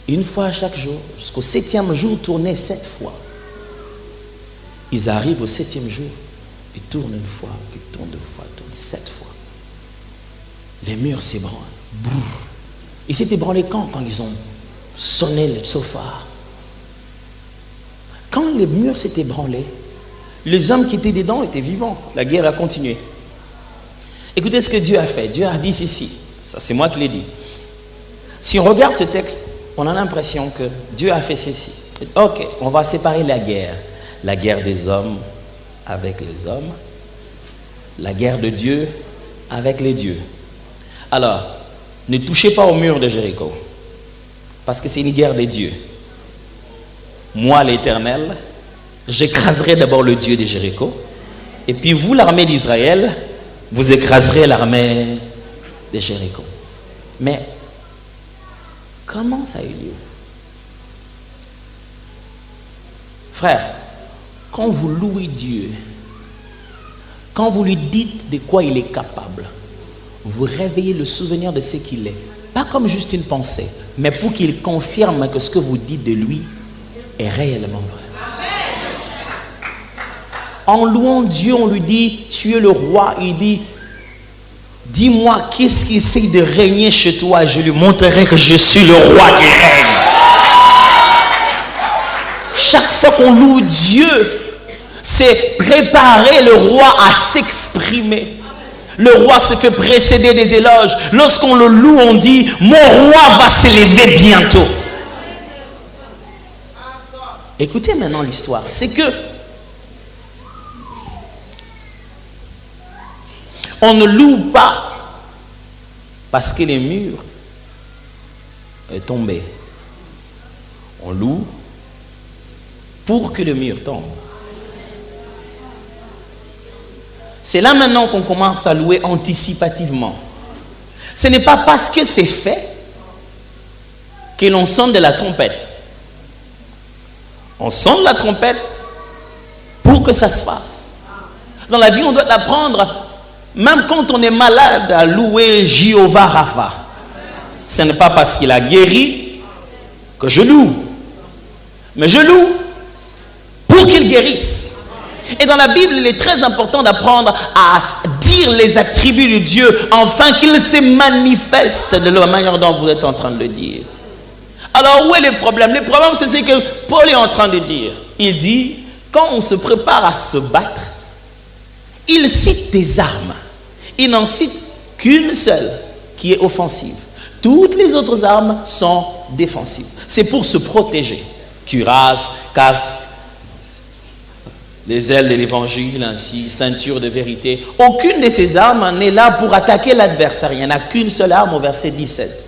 [SPEAKER 2] Une fois chaque jour, jusqu'au 7e jour, tournez 7 fois. Ils arrivent au 7e jour, ils tournent une fois, ils tournent 2 fois, ils tournent 7 fois. Les murs s'ébranlent. Ils s'étaient ébranlés quand ils ont sonné le chauffard. Quand les murs s'étaient ébranlés, les hommes qui étaient dedans étaient vivants. La guerre a continué. Écoutez ce que Dieu a fait. Dieu a dit ceci. Ça, c'est moi qui l'ai dit. Si on regarde ce texte, on a l'impression que Dieu a fait ceci. Ok, on va séparer la guerre. La guerre des hommes avec les hommes. La guerre de Dieu avec les dieux. Alors, ne touchez pas au mur de Jéricho. Parce que c'est une guerre des dieux. Moi, l'Éternel, j'écraserai d'abord le Dieu de Jéricho. Et puis vous, l'armée d'Israël, vous écraserez l'armée de Jéricho. Mais comment ça a eu lieu? Frère, quand vous louez Dieu, quand vous lui dites de quoi il est capable, vous réveillez le souvenir de ce qu'il est. Pas comme juste une pensée, mais pour qu'il confirme que ce que vous dites de lui est réellement vrai. En louant Dieu, on lui dit, tu es le roi. Il dit, dis-moi, qu'est-ce qui essaie de régner chez toi? Je lui montrerai que je suis le roi qui règne. Chaque fois qu'on loue Dieu, c'est préparer le roi à s'exprimer. Le roi se fait précéder des éloges. Lorsqu'on le loue, on dit, mon roi va s'élever bientôt. Écoutez maintenant l'histoire. C'est que on ne loue pas parce que les murs est tombé. On loue pour que le mur tombe. C'est là maintenant qu'on commence à louer anticipativement. Ce n'est pas parce que c'est fait que l'on sonne de la trompette. On sonne la trompette pour que ça se fasse. Dans la vie, on doit apprendre, même quand on est malade, à louer Jéhovah Rapha. Ce n'est pas parce qu'il a guéri que je loue. Mais je loue pour qu'il guérisse. Et dans la Bible, il est très important d'apprendre à dire les attributs de Dieu afin qu'il se manifeste de la manière dont vous êtes en train de le dire. Alors où est le problème? Le problème, c'est ce que Paul est en train de dire. Il dit, quand on se prépare à se battre, il cite des armes. Il n'en cite qu'une seule qui est offensive. Toutes les autres armes sont défensives. C'est pour se protéger. Cuirasse, casque, les ailes de l'évangile, ainsi, ceinture de vérité. Aucune de ces armes n'est là pour attaquer l'adversaire. Il n'y en a qu'une seule arme au verset 17.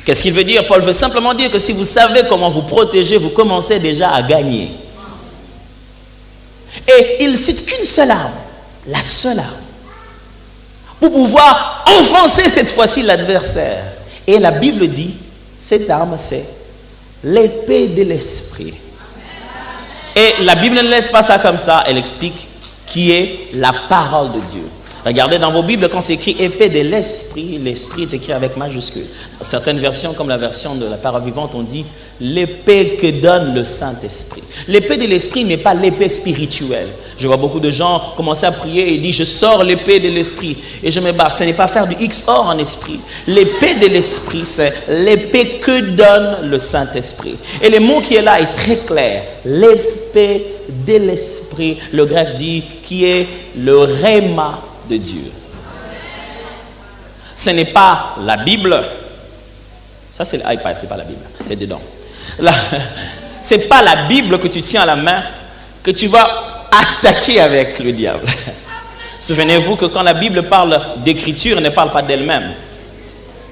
[SPEAKER 2] Qu'est-ce qu'il veut dire? Paul veut simplement dire que si vous savez comment vous protéger, vous commencez déjà à gagner. Et il ne cite qu'une seule arme, la seule arme, pour pouvoir offenser cette fois-ci l'adversaire. Et la Bible dit, cette arme c'est l'épée de l'esprit. Et la Bible ne laisse pas ça comme ça, elle explique qui est la parole de Dieu. Regardez dans vos Bibles, quand c'est écrit épée de l'esprit, l'esprit est écrit avec majuscule. Dans certaines versions, comme la version de la parole vivante, on dit l'épée que donne le Saint-Esprit. L'épée de l'esprit n'est pas l'épée spirituelle. Je vois beaucoup de gens commencer à prier et dire je sors l'épée de l'esprit. Et je me bats, ce n'est pas faire du XOR en esprit. L'épée de l'esprit, c'est l'épée que donne le Saint-Esprit. Et le mot qui est là est très clair. L'épée de l'esprit, le grec dit, qui est le rhéma de Dieu. Ce n'est pas la Bible. Ça c'est l'iPad, c'est pas la Bible, c'est dedans. C'est pas la Bible que tu tiens à la main que tu vas attaquer avec le diable. Souvenez-vous que quand la Bible parle d'écriture, elle ne parle pas d'elle-même,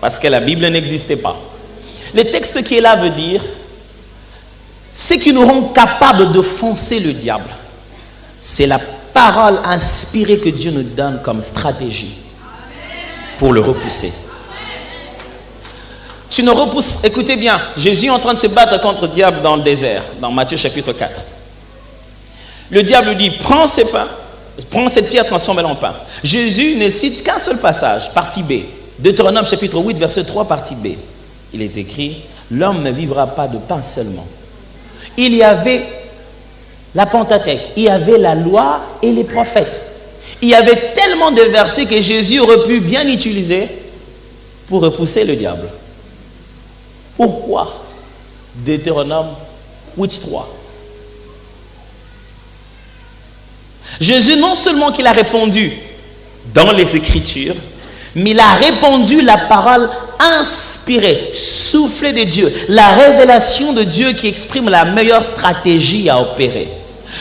[SPEAKER 2] parce que la Bible n'existait pas. Le texte qui est là veut dire ce qui nous rend capables de foncer le diable, c'est la parole inspirée que Dieu nous donne comme stratégie pour le repousser. Tu ne repousses, écoutez bien, Jésus est en train de se battre contre le diable dans le désert, dans Matthieu chapitre 4. Le diable lui dit, prends ces pains, prends cette pierre, transforme-la en pain. Jésus ne cite qu'un seul passage, partie B. Deutéronome chapitre 8, verset 3, partie B. Il est écrit, l'homme ne vivra pas de pain seulement. Il y avait la Pentateuque, il y avait la loi et les prophètes. Il y avait tellement de versets que Jésus aurait pu bien utiliser pour repousser le diable. Pourquoi Deutéronome 8.3. Jésus, non seulement qu'il a répondu dans les Écritures, mais il a répondu la parole inspirée, soufflée de Dieu, la révélation de Dieu qui exprime la meilleure stratégie à opérer.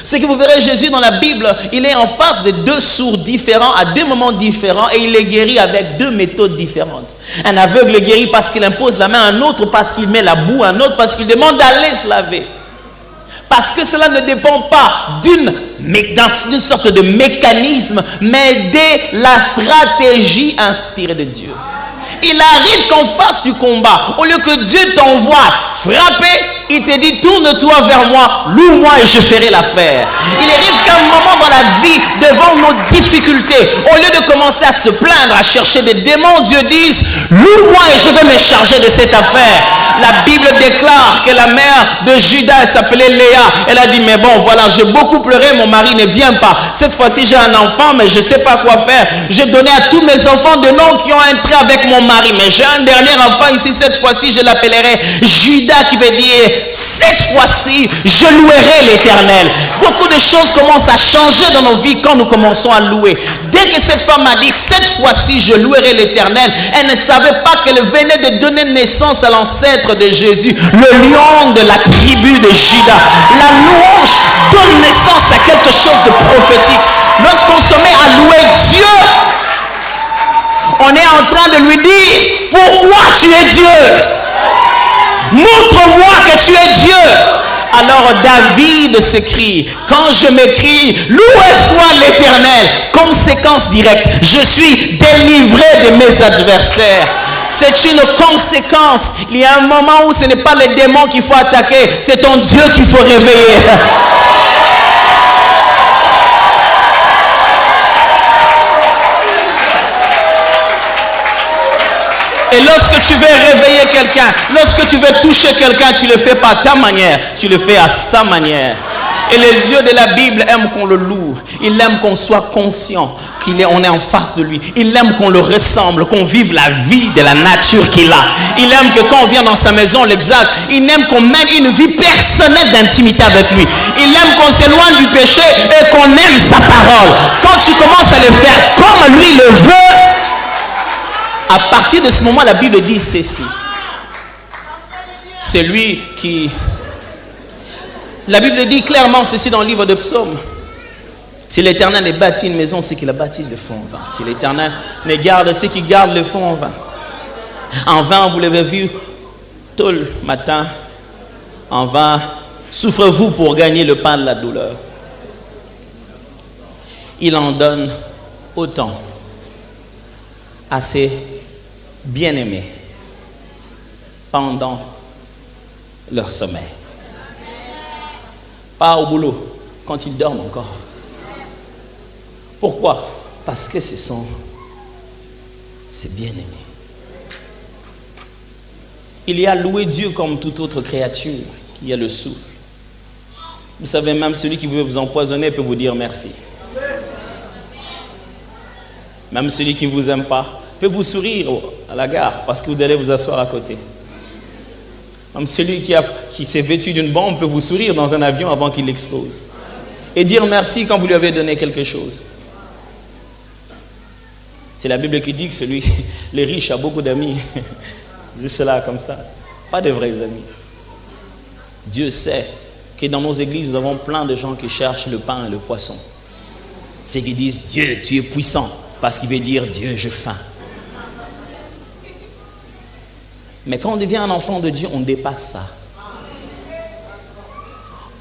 [SPEAKER 2] C'est que vous verrez Jésus dans la Bible, il est en face de deux sourds différents à deux moments différents et il les guérit avec deux méthodes différentes. Un aveugle guérit parce qu'il impose la main, un autre parce qu'il met la boue, un autre parce qu'il demande d'aller se laver. Parce que cela ne dépend pas d'une sorte de mécanisme, mais de la stratégie inspirée de Dieu. Il arrive qu'en face du combat, au lieu que Dieu t'envoie frapper, il te dit tourne-toi vers moi, loue-moi et je ferai l'affaire. Il arrive qu'à un moment dans la vie, devant nos difficultés, au lieu de commencer à se plaindre, à chercher des démons, Dieu dit loue-moi et je vais me charger de cette affaire. La Bible déclare que la mère de Judas, elle s'appelait Léa. Elle a dit mais bon voilà, j'ai beaucoup pleuré, mon mari ne vient pas. Cette fois-ci j'ai un enfant mais je ne sais pas quoi faire. J'ai donné à tous mes enfants des noms qui ont entré avec mon mari. Mais j'ai un dernier enfant ici, cette fois-ci je l'appellerai Judas, qui veut dire cette fois-ci, je louerai l'Éternel. Beaucoup de choses commencent à changer dans nos vies quand nous commençons à louer. Dès que cette femme a dit, cette fois-ci, je louerai l'Éternel, elle ne savait pas qu'elle venait de donner naissance à l'ancêtre de Jésus, le lion de la tribu de Juda. La louange donne naissance à quelque chose de prophétique. Lorsqu'on se met à louer Dieu, on est en train de lui dire, pourquoi tu es Dieu? Montre-moi que tu es Dieu. Alors David s'écrie, quand je m'écris, loué soit l'Éternel, conséquence directe, je suis délivré de mes adversaires. C'est une conséquence. Il y a un moment où ce n'est pas les démons qu'il faut attaquer, c'est ton Dieu qu'il faut réveiller. Et lorsque tu veux réveiller quelqu'un, lorsque tu veux toucher quelqu'un, tu le fais pas à ta manière, tu le fais à sa manière. Et le Dieu de la Bible aime qu'on le loue. Il aime qu'on soit conscient qu'on est en face de lui. Il aime qu'on le ressemble, qu'on vive la vie de la nature qu'il a. Il aime que quand on vient dans sa maison, on l'exalte. Il aime qu'on mène une vie personnelle d'intimité avec lui. Il aime qu'on s'éloigne du péché et qu'on aime sa parole. Quand tu commences à le faire comme lui le veut, à partir de ce moment, la Bible dit ceci. C'est lui qui... La Bible dit clairement ceci dans le livre de Psaumes. Si l'Éternel ait bâti une maison, c'est qu'il a bâti le fond en vain. Si l'Éternel ne garde, c'est qu'il garde le fond en vain. En vain, vous l'avez vu tout le matin. En vain, souffrez-vous pour gagner le pain de la douleur. Il en donne autant à ses bien-aimés pendant leur sommeil. Pas au boulot, quand ils dorment encore. Pourquoi? Parce que ce sont ses bien-aimés. Il y a loué Dieu comme toute autre créature qui a le souffle. Vous savez, même celui qui veut vous empoisonner peut vous dire merci. Même celui qui ne vous aime pas peut vous sourire à la gare parce que vous allez vous asseoir à côté. Même celui qui s'est vêtu d'une bombe peut vous sourire dans un avion avant qu'il explose. Et dire merci quand vous lui avez donné quelque chose. C'est la Bible qui dit que le riche a beaucoup d'amis. Juste là, comme ça. Pas de vrais amis. Dieu sait que dans nos églises, nous avons plein de gens qui cherchent le pain et le poisson. C'est qu'ils disent, Dieu, tu es puissant. Parce qu'il veut dire, Dieu, j'ai faim. Mais quand on devient un enfant de Dieu, on dépasse ça.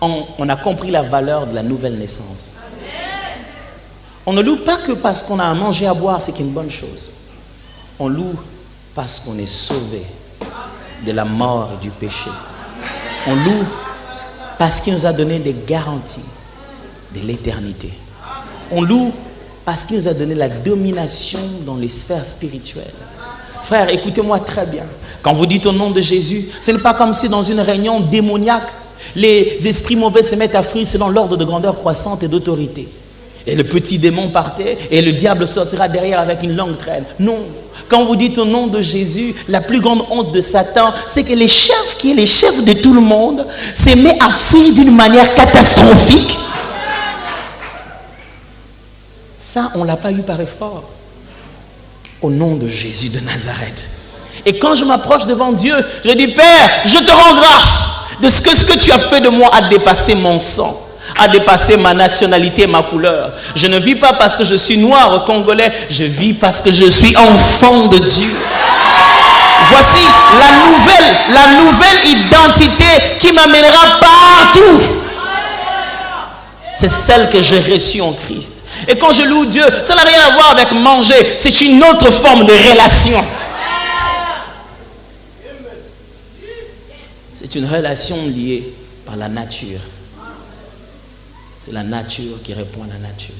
[SPEAKER 2] On a compris la valeur de la nouvelle naissance. On ne loue pas que parce qu'on a à manger, à boire, c'est une bonne chose. On loue parce qu'on est sauvé de la mort et du péché. On loue parce qu'il nous a donné des garanties de l'éternité. On loue parce qu'il nous a donné la domination dans les sphères spirituelles. Frère, écoutez-moi très bien. Quand vous dites au nom de Jésus, ce n'est pas comme si dans une réunion démoniaque, les esprits mauvais se mettent à fuir selon l'ordre de grandeur croissante et d'autorité. Et le petit démon partait et le diable sortira derrière avec une longue traîne. Non. Quand vous dites au nom de Jésus, la plus grande honte de Satan, c'est que les chefs, qui est les chefs de tout le monde, se met à fuir d'une manière catastrophique. Ça, on ne l'a pas eu par effort. Au nom de Jésus de Nazareth. Et quand je m'approche devant Dieu, je dis, Père, je te rends grâce de ce que tu as fait de moi a dépassé mon sang, a dépassé ma nationalité, ma couleur. Je ne vis pas parce que je suis noir, congolais, je vis parce que je suis enfant de Dieu. Voici la nouvelle identité qui m'amènera partout. C'est celle que j'ai reçue en Christ. Et quand je loue Dieu, ça n'a rien à voir avec manger. C'est une autre forme de relation. C'est une relation liée par la nature. C'est la nature qui répond à la nature.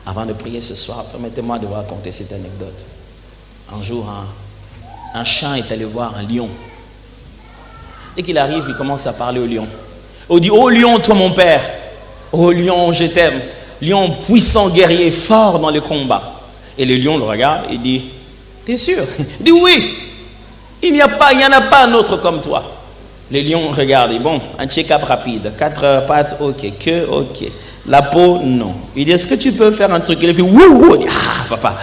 [SPEAKER 2] Avant de prier ce soir, permettez-moi de vous raconter cette anecdote. Un jour, un chat est allé voir un lion. Dès qu'il arrive, il commence à parler au lion. Il dit, oh lion, toi mon père. Oh lion, je t'aime. Lion puissant, guerrier, fort dans le combat. Et le lion le regarde et dit, t'es sûr? Il dit oui. Il n'y en a pas un autre comme toi. Les lions, regardez, bon, un check-up rapide. 4 pattes, ok. Queue, ok. La peau, non. Il dit, est-ce que tu peux faire un truc? Il a fait, wouh, ah, papa.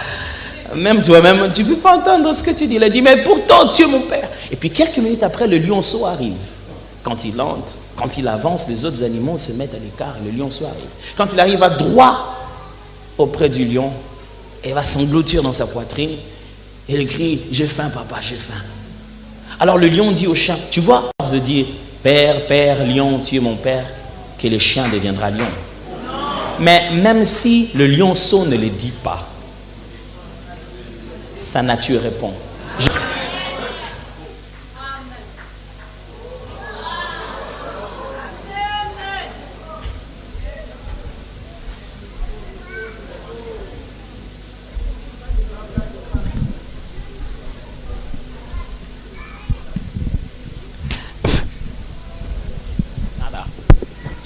[SPEAKER 2] Même toi-même, tu ne peux pas entendre ce que tu dis. Il a dit, mais pourtant, tu es mon père. Et puis, quelques minutes après, le lionceau arrive. Quand il entre, quand il avance, les autres animaux se mettent à l'écart et le lionceau arrive. Quand il arrive à droit auprès du lion, il va s'engloutir dans sa poitrine et il crie, j'ai faim, papa, j'ai faim. Alors le lion dit au chien, tu vois, à force de dire, père, père, lion, tu es mon père, que le chien deviendra lion. Mais même si le lionceau ne le dit pas, sa nature répond.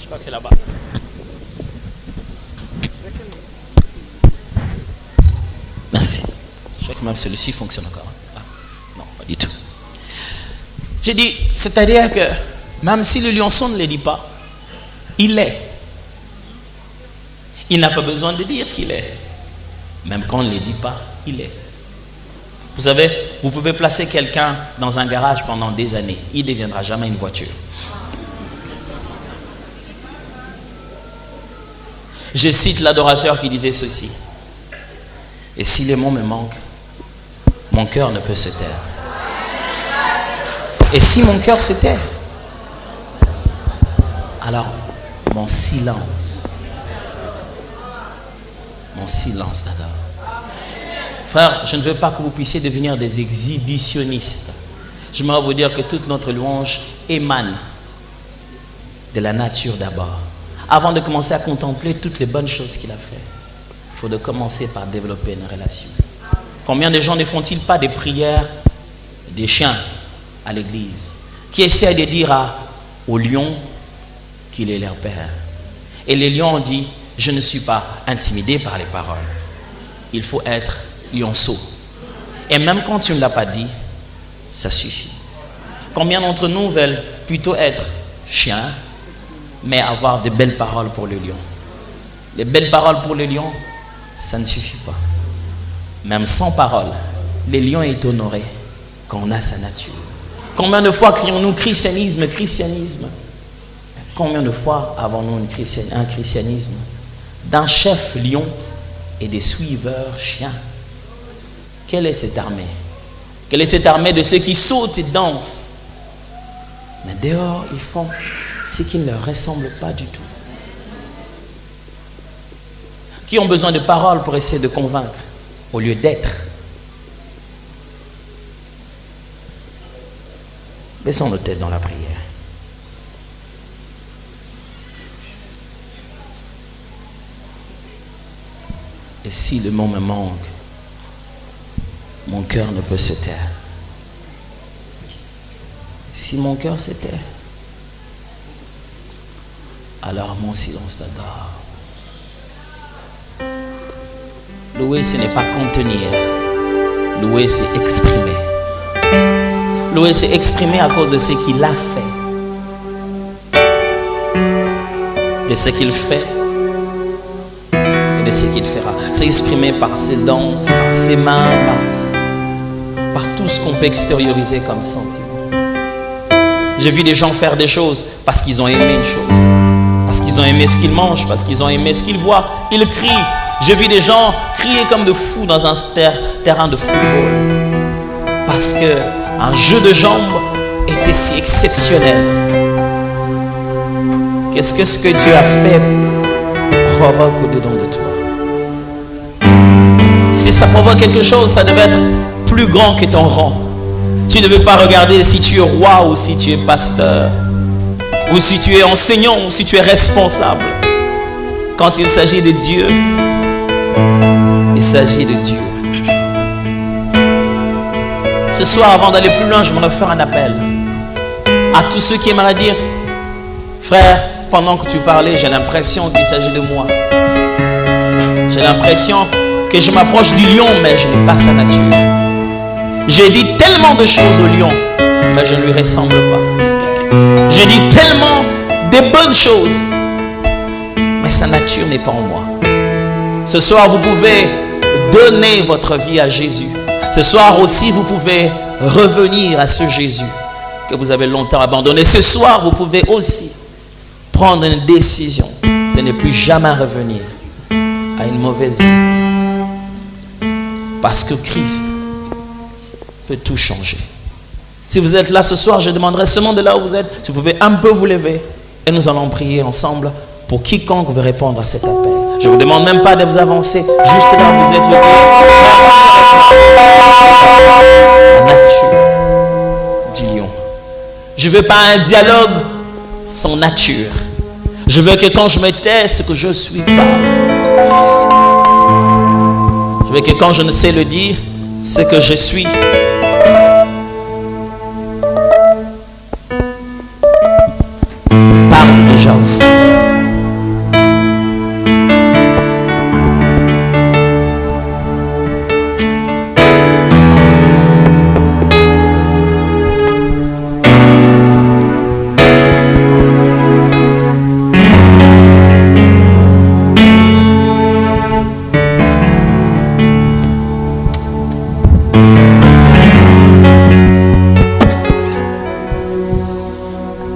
[SPEAKER 2] Je crois que c'est là-bas. Merci. Je crois que même celui-ci fonctionne encore. Ah, non, pas du tout. J'ai dit, c'est-à-dire que même si le lionceau ne le dit pas, il est. Il n'a pas besoin de dire qu'il est. Même quand on ne le dit pas, il est. Vous savez, vous pouvez placer quelqu'un dans un garage pendant des années. Il ne deviendra jamais une voiture. Je cite l'adorateur qui disait ceci. Et si les mots me manquent, mon cœur ne peut se taire. Et si mon cœur se tait, alors mon silence d'adore. Frère, je ne veux pas que vous puissiez devenir des exhibitionnistes. J'aimerais vous dire que toute notre louange émane de la nature d'abord. Avant de commencer à contempler toutes les bonnes choses qu'il a fait, il faut de commencer par développer une relation. Combien de gens ne font-ils pas des prières des chiens à l'église qui essaient de dire au lion qu'il est leur père? Et les lions ont dit, je ne suis pas intimidé par les paroles. Il faut être lionceau. Et même quand tu ne l'as pas dit, ça suffit. Combien d'entre nous veulent plutôt être chiens, mais avoir de belles paroles pour le lion? Les belles paroles pour le lion, ça ne suffit pas. Même sans paroles, le lion est honoré quand on a sa nature. Combien de fois crions-nous christianisme, christianisme? Combien de fois avons-nous un christianisme d'un chef lion et des suiveurs chiens? Quelle est cette armée? Quelle est cette armée de ceux qui sautent et dansent? Mais dehors, ils font ce qui ne leur ressemble pas du tout. Qui ont besoin de paroles pour essayer de convaincre au lieu d'être. Baissons nos têtes dans la prière. Et si le mot me manque, mon cœur ne peut se taire. Si mon cœur se tait, alors mon silence t'adore. Louer, ce n'est pas contenir. Louer, c'est exprimer. Louer, c'est exprimer à cause de ce qu'il a fait, de ce qu'il fait et de ce qu'il fera. C'est exprimer par ses danses, par ses mains, par tout ce qu'on peut extérioriser comme sentiment. J'ai vu des gens faire des choses parce qu'ils ont aimé une chose, parce qu'ils ont aimé ce qu'ils mangent, parce qu'ils ont aimé ce qu'ils voient. Ils crient. J'ai vu des gens crier comme de fous dans un terrain de football parce qu'un jeu de jambes était si exceptionnel. Qu'est-ce que ce que Dieu a fait provoque au-dedans de toi? Si ça provoque quelque chose, ça devait être plus grand que ton rang. Tu ne veux pas regarder si tu es roi ou si tu es pasteur, ou si tu es enseignant ou si tu es responsable. Quand il s'agit de Dieu, il s'agit de Dieu. Ce soir, avant d'aller plus loin, je voudrais faire un appel à tous ceux qui aimeraient dire, frère, pendant que tu parlais, j'ai l'impression qu'il s'agit de moi. J'ai l'impression que je m'approche du lion, mais je n'ai pas sa nature. J'ai dit tellement de choses au lion, mais je ne lui ressemble pas. Je dis tellement de bonnes choses, mais sa nature n'est pas en moi. Ce soir, vous pouvez donner votre vie à Jésus. Ce soir aussi, vous pouvez revenir à ce Jésus que vous avez longtemps abandonné. Ce soir, vous pouvez aussi prendre une décision de ne plus jamais revenir à une mauvaise vie. Parce que Christ peut tout changer. Si vous êtes là ce soir, je demanderai seulement de là où vous êtes, si vous pouvez un peu vous lever et nous allons prier ensemble pour quiconque veut répondre à cet appel. Je ne vous demande même pas de vous avancer, juste là où vous êtes. La nature du lion. Je ne veux pas un dialogue sans nature. Je veux que quand je me tais, ce que je suis pas. Je veux que quand je ne sais le dire, ce que je suis. Parle déjà au fond.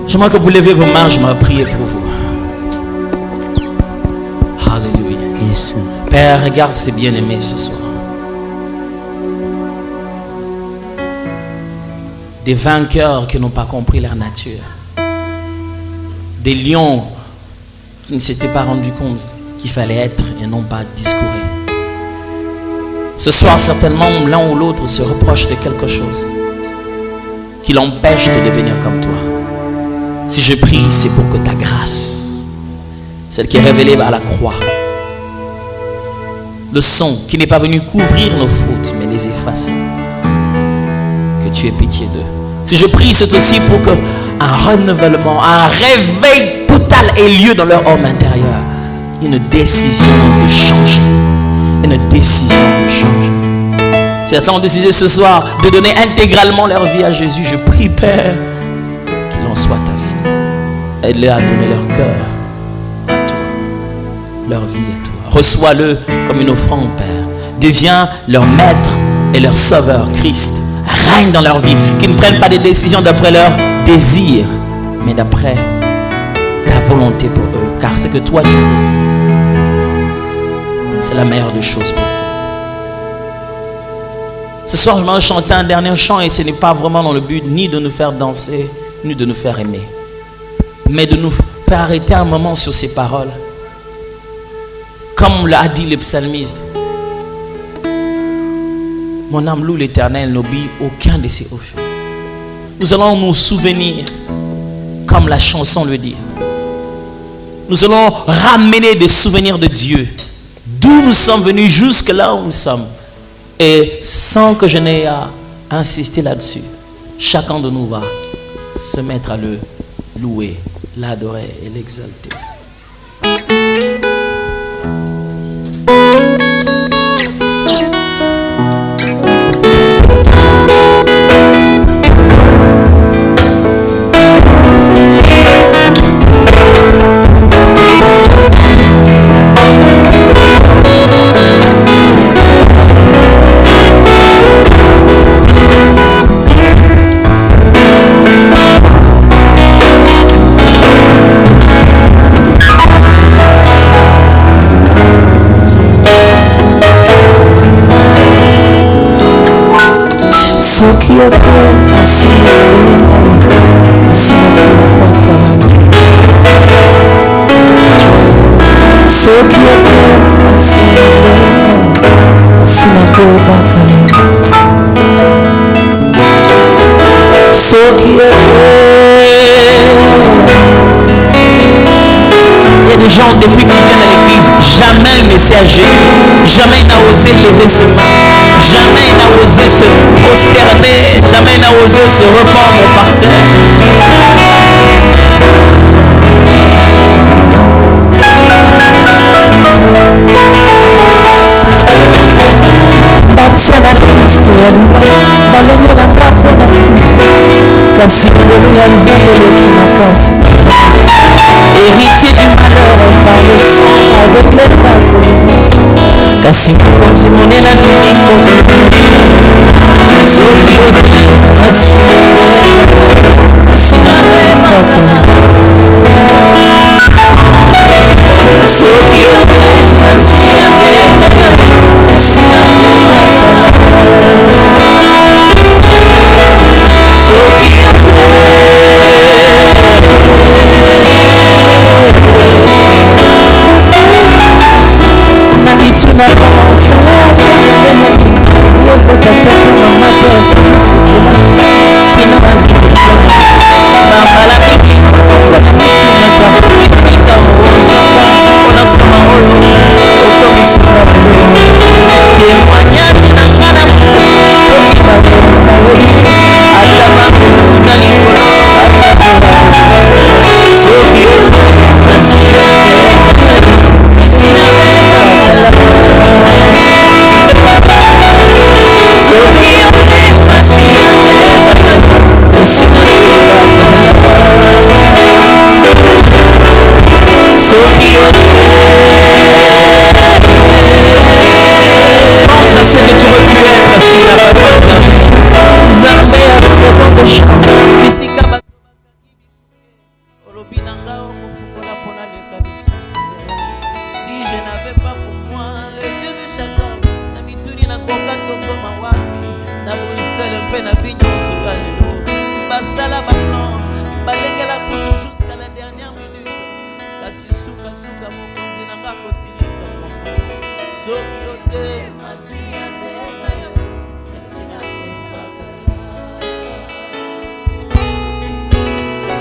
[SPEAKER 2] J'aimerais que vous levez vos mains, je vais prier pour vous. Alléluia. Yes. Père, regarde ces bien-aimés ce soir. Des vainqueurs qui n'ont pas compris leur nature. Des lions qui ne s'étaient pas rendus compte qu'il fallait être et non pas discourir. Ce soir, certainement, l'un ou l'autre se reproche de quelque chose qui l'empêche de devenir comme toi. Si je prie, c'est pour que ta grâce, celle qui est révélée à la croix, le sang qui n'est pas venu couvrir nos fautes, mais les effacer, que tu aies pitié d'eux. Si je prie, c'est aussi pour que un renouvellement, un réveil total ait lieu dans leur homme intérieur. Une décision de changer. Une décision de changer. Certains ont décidé ce soir de donner intégralement leur vie à Jésus. Je prie, Père, qu'il en soit ainsi. Aide-les à donner leur cœur à toi, leur vie à toi. Reçois-le comme une offrande, Père. Deviens leur maître et leur sauveur, Christ. Règne dans leur vie. Qu'ils ne prennent pas des décisions d'après leur désir, mais d'après ta volonté pour eux. Car c'est que toi tu veux. C'est la meilleure des choses pour eux. Ce soir, je vais chanter un dernier chant et ce n'est pas vraiment dans le but ni de nous faire danser, ni de nous faire aimer, mais de nous faire arrêter un moment sur ces paroles. Comme l'a dit le psalmiste, mon âme loue l'Éternel, n'oublie aucun de ses offres. Nous allons nous souvenir, comme la chanson le dit. Nous allons ramener des souvenirs de Dieu, d'où nous sommes venus jusque là où nous sommes. Et sans que je n'aie à insister là-dessus, chacun de nous va se mettre à le louer, l'adorer et l'exalter.
[SPEAKER 3] So que eu tô assim, assim por fora. So que eu tô assim, assim por bacana. So que eu
[SPEAKER 2] Il y a des gens depuis qu'ils viennent à l'église, jamais le messager, jamais il n'a osé lever ses mains, jamais il n'a osé se prosterner, jamais il n'a osé se rependre par terre.
[SPEAKER 3] Batsana Kristo, balenya na kapona, kasi wewe yanzele grâce. Héritier du malheur par le sang, avec l'état bénissant. Kasi mokonzi monene alimiko.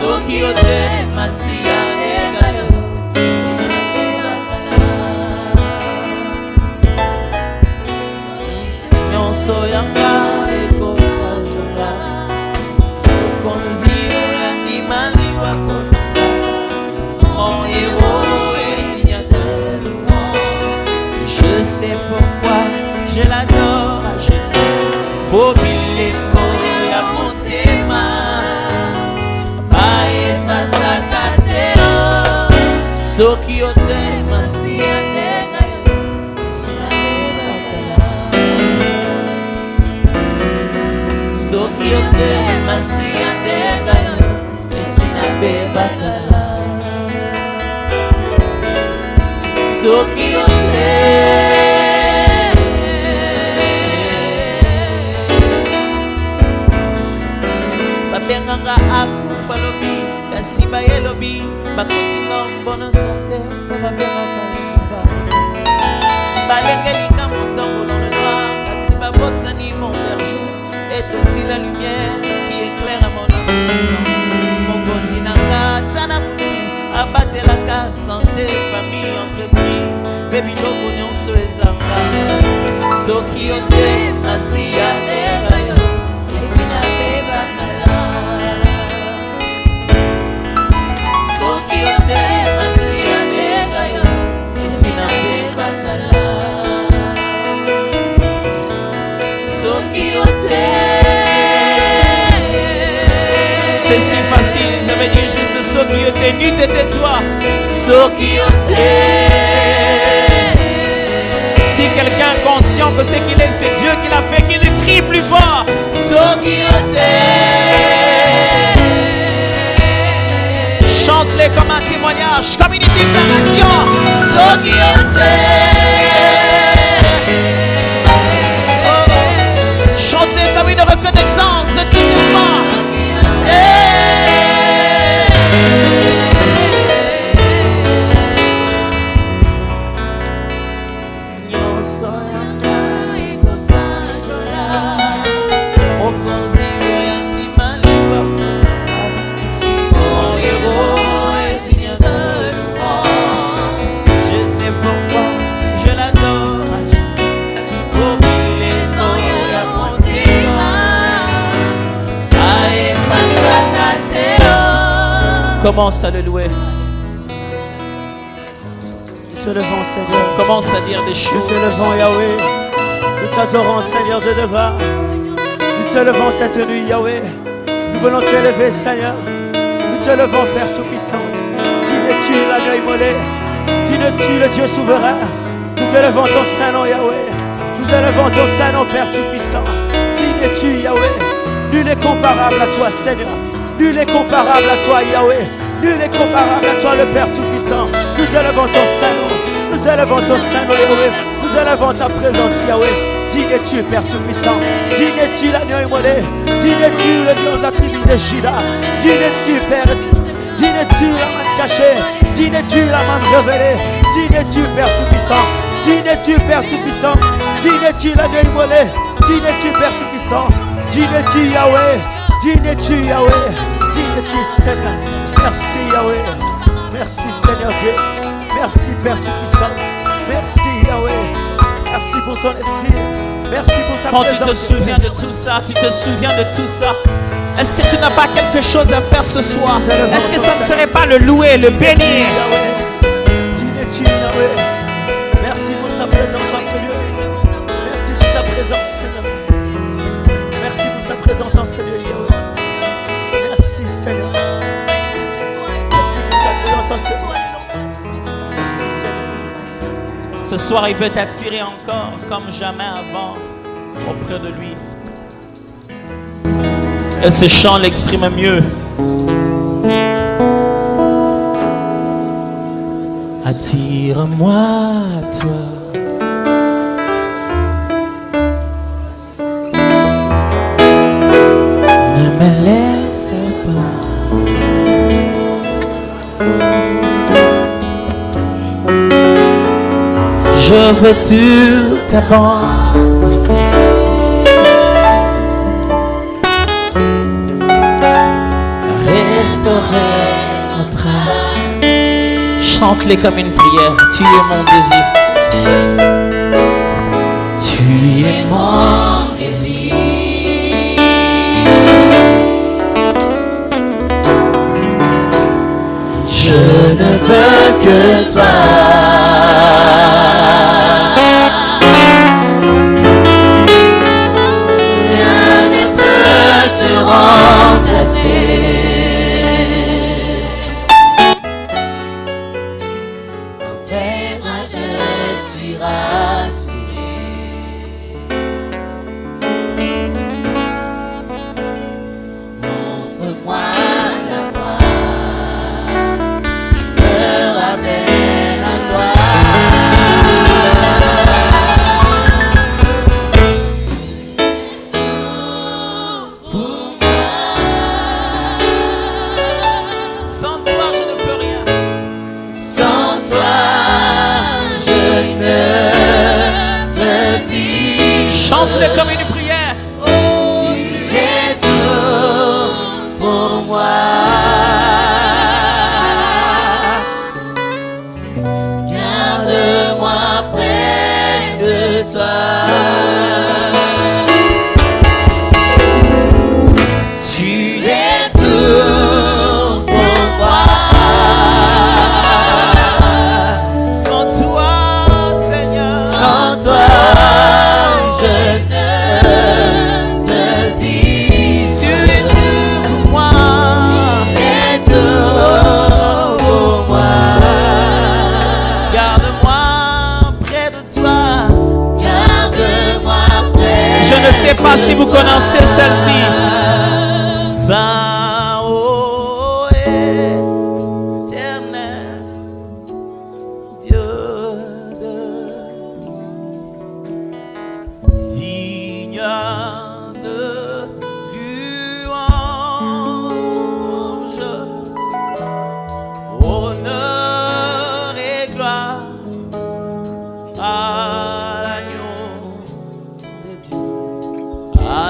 [SPEAKER 3] Soki ote kasi sinabebaka. Soki ote kasi sinabebaka.
[SPEAKER 2] C'est si facile, ça veut dire juste ce qui était nu, tais-toi. Si quelqu'un est conscient que c'est qu'il est, c'est Dieu qui l'a fait, qu'il le crie plus fort. Chante-les comme un témoignage, comme une déclaration. Chantez comme une reconnaissance qui nous marque. Commence à le louer.
[SPEAKER 3] Nous te levons, Seigneur.
[SPEAKER 2] Commence à dire des choses.
[SPEAKER 3] Nous te levons, Yahweh. Nous t'adorons, Seigneur de gloire. Nous te levons cette nuit, Yahweh. Nous voulons t'élever, Seigneur. Nous
[SPEAKER 4] te levons, Père Tout-Puissant. Digne es-tu l'agneau immolé. Digne es-tu le Dieu souverain. Nous élevons ton Saint-Nom, Yahweh. Nous élevons ton Saint-Nom, Père Tout-Puissant. Digne es-tu, Yahweh. Nul n'est comparable à toi, Seigneur. Nul n'est comparable à toi, Yahweh. Nul n'est comparable à toi, le Père Tout-Puissant. Nous élevons ton Saint-Nom. Nous élevons ton Saint-Nom, Yahweh. Nous élevons ta présence, Yahweh. Digne es-tu, Père Tout-Puissant. Digne es-tu, l'agneau immolé. Digne es-tu, le lion de la tribu de Juda. Digne es-tu, Père. Digne es-tu, la main cachée. Digne es-tu, la main révélée. Digne es-tu, Père Tout-Puissant. Digne es-tu, Père Tout-Puissant. Digne es-tu, l'agneau immolé. Digne es-tu, Père Tout-Puissant. Digne es-tu, Yahweh. Digne es-tu, Yahweh. Digne es-tu, Seigneur. Merci, Yahweh. Merci, Seigneur Dieu. Merci, Père Tout-Puissant. Merci, Yahweh. Merci pour ton esprit. Merci pour ta
[SPEAKER 2] Quand
[SPEAKER 4] présence.
[SPEAKER 2] tu te souviens de tout ça, tu te souviens de tout ça. Est-ce que tu n'as pas quelque chose à faire ce soir? Est-ce que ça ne serait pas le louer, le bénir?
[SPEAKER 4] Digne-tu, Yahweh. Merci pour ta présence en ce lieu. Merci pour ta présence, Seigneur. Merci pour ta présence en ce lieu, Yahweh. Merci, Seigneur. Merci pour ta présence en ce lieu. Merci, Seigneur.
[SPEAKER 2] Ce soir, il veut t'attirer encore comme jamais avant auprès de lui. Et ce chant l'exprime mieux. Attire-moi à toi. Ne me laisse pas. Je veux tout abandonner. Restaurer notre âme. Chante-les comme une prière. Tu es mon désir. Tu es mon désir. Je ne veux que toi. Rien ne peut te remplacer. Chante-le comme une prière. Oh, tu es tout pour moi. Garde-moi près de toi. Tu es tout pour moi. Sans toi, Seigneur. Sans toi. Je ne sais pas si vous connaissez celle-ci. Saint, ô éternel, Dieu digne de louange, honneur et gloire à l'agneau de Dieu.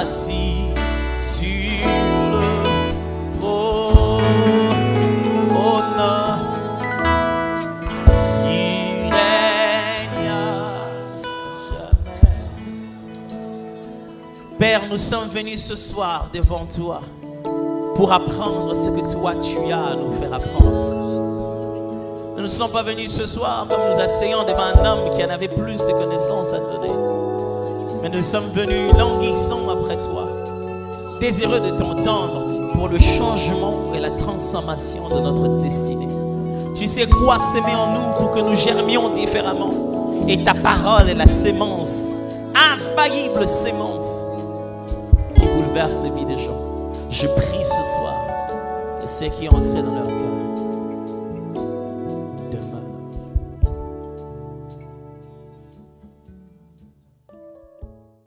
[SPEAKER 2] Assis sur le trône, honneur, il règne à jamais. Père, nous sommes venus ce soir devant toi pour apprendre ce que toi tu as à nous faire apprendre. Nous ne sommes pas venus ce soir comme nous asseyons devant un homme qui en avait plus de connaissances à donner. Mais nous sommes venus languissant après toi, désireux de t'entendre pour le changement et la transformation de notre destinée. Tu sais quoi s'aimer en nous pour que nous germions différemment. Et ta parole est la sémence, infaillible sémence, qui bouleverse la vie des gens. Je prie ce soir que ce qui est entré dans leur cœur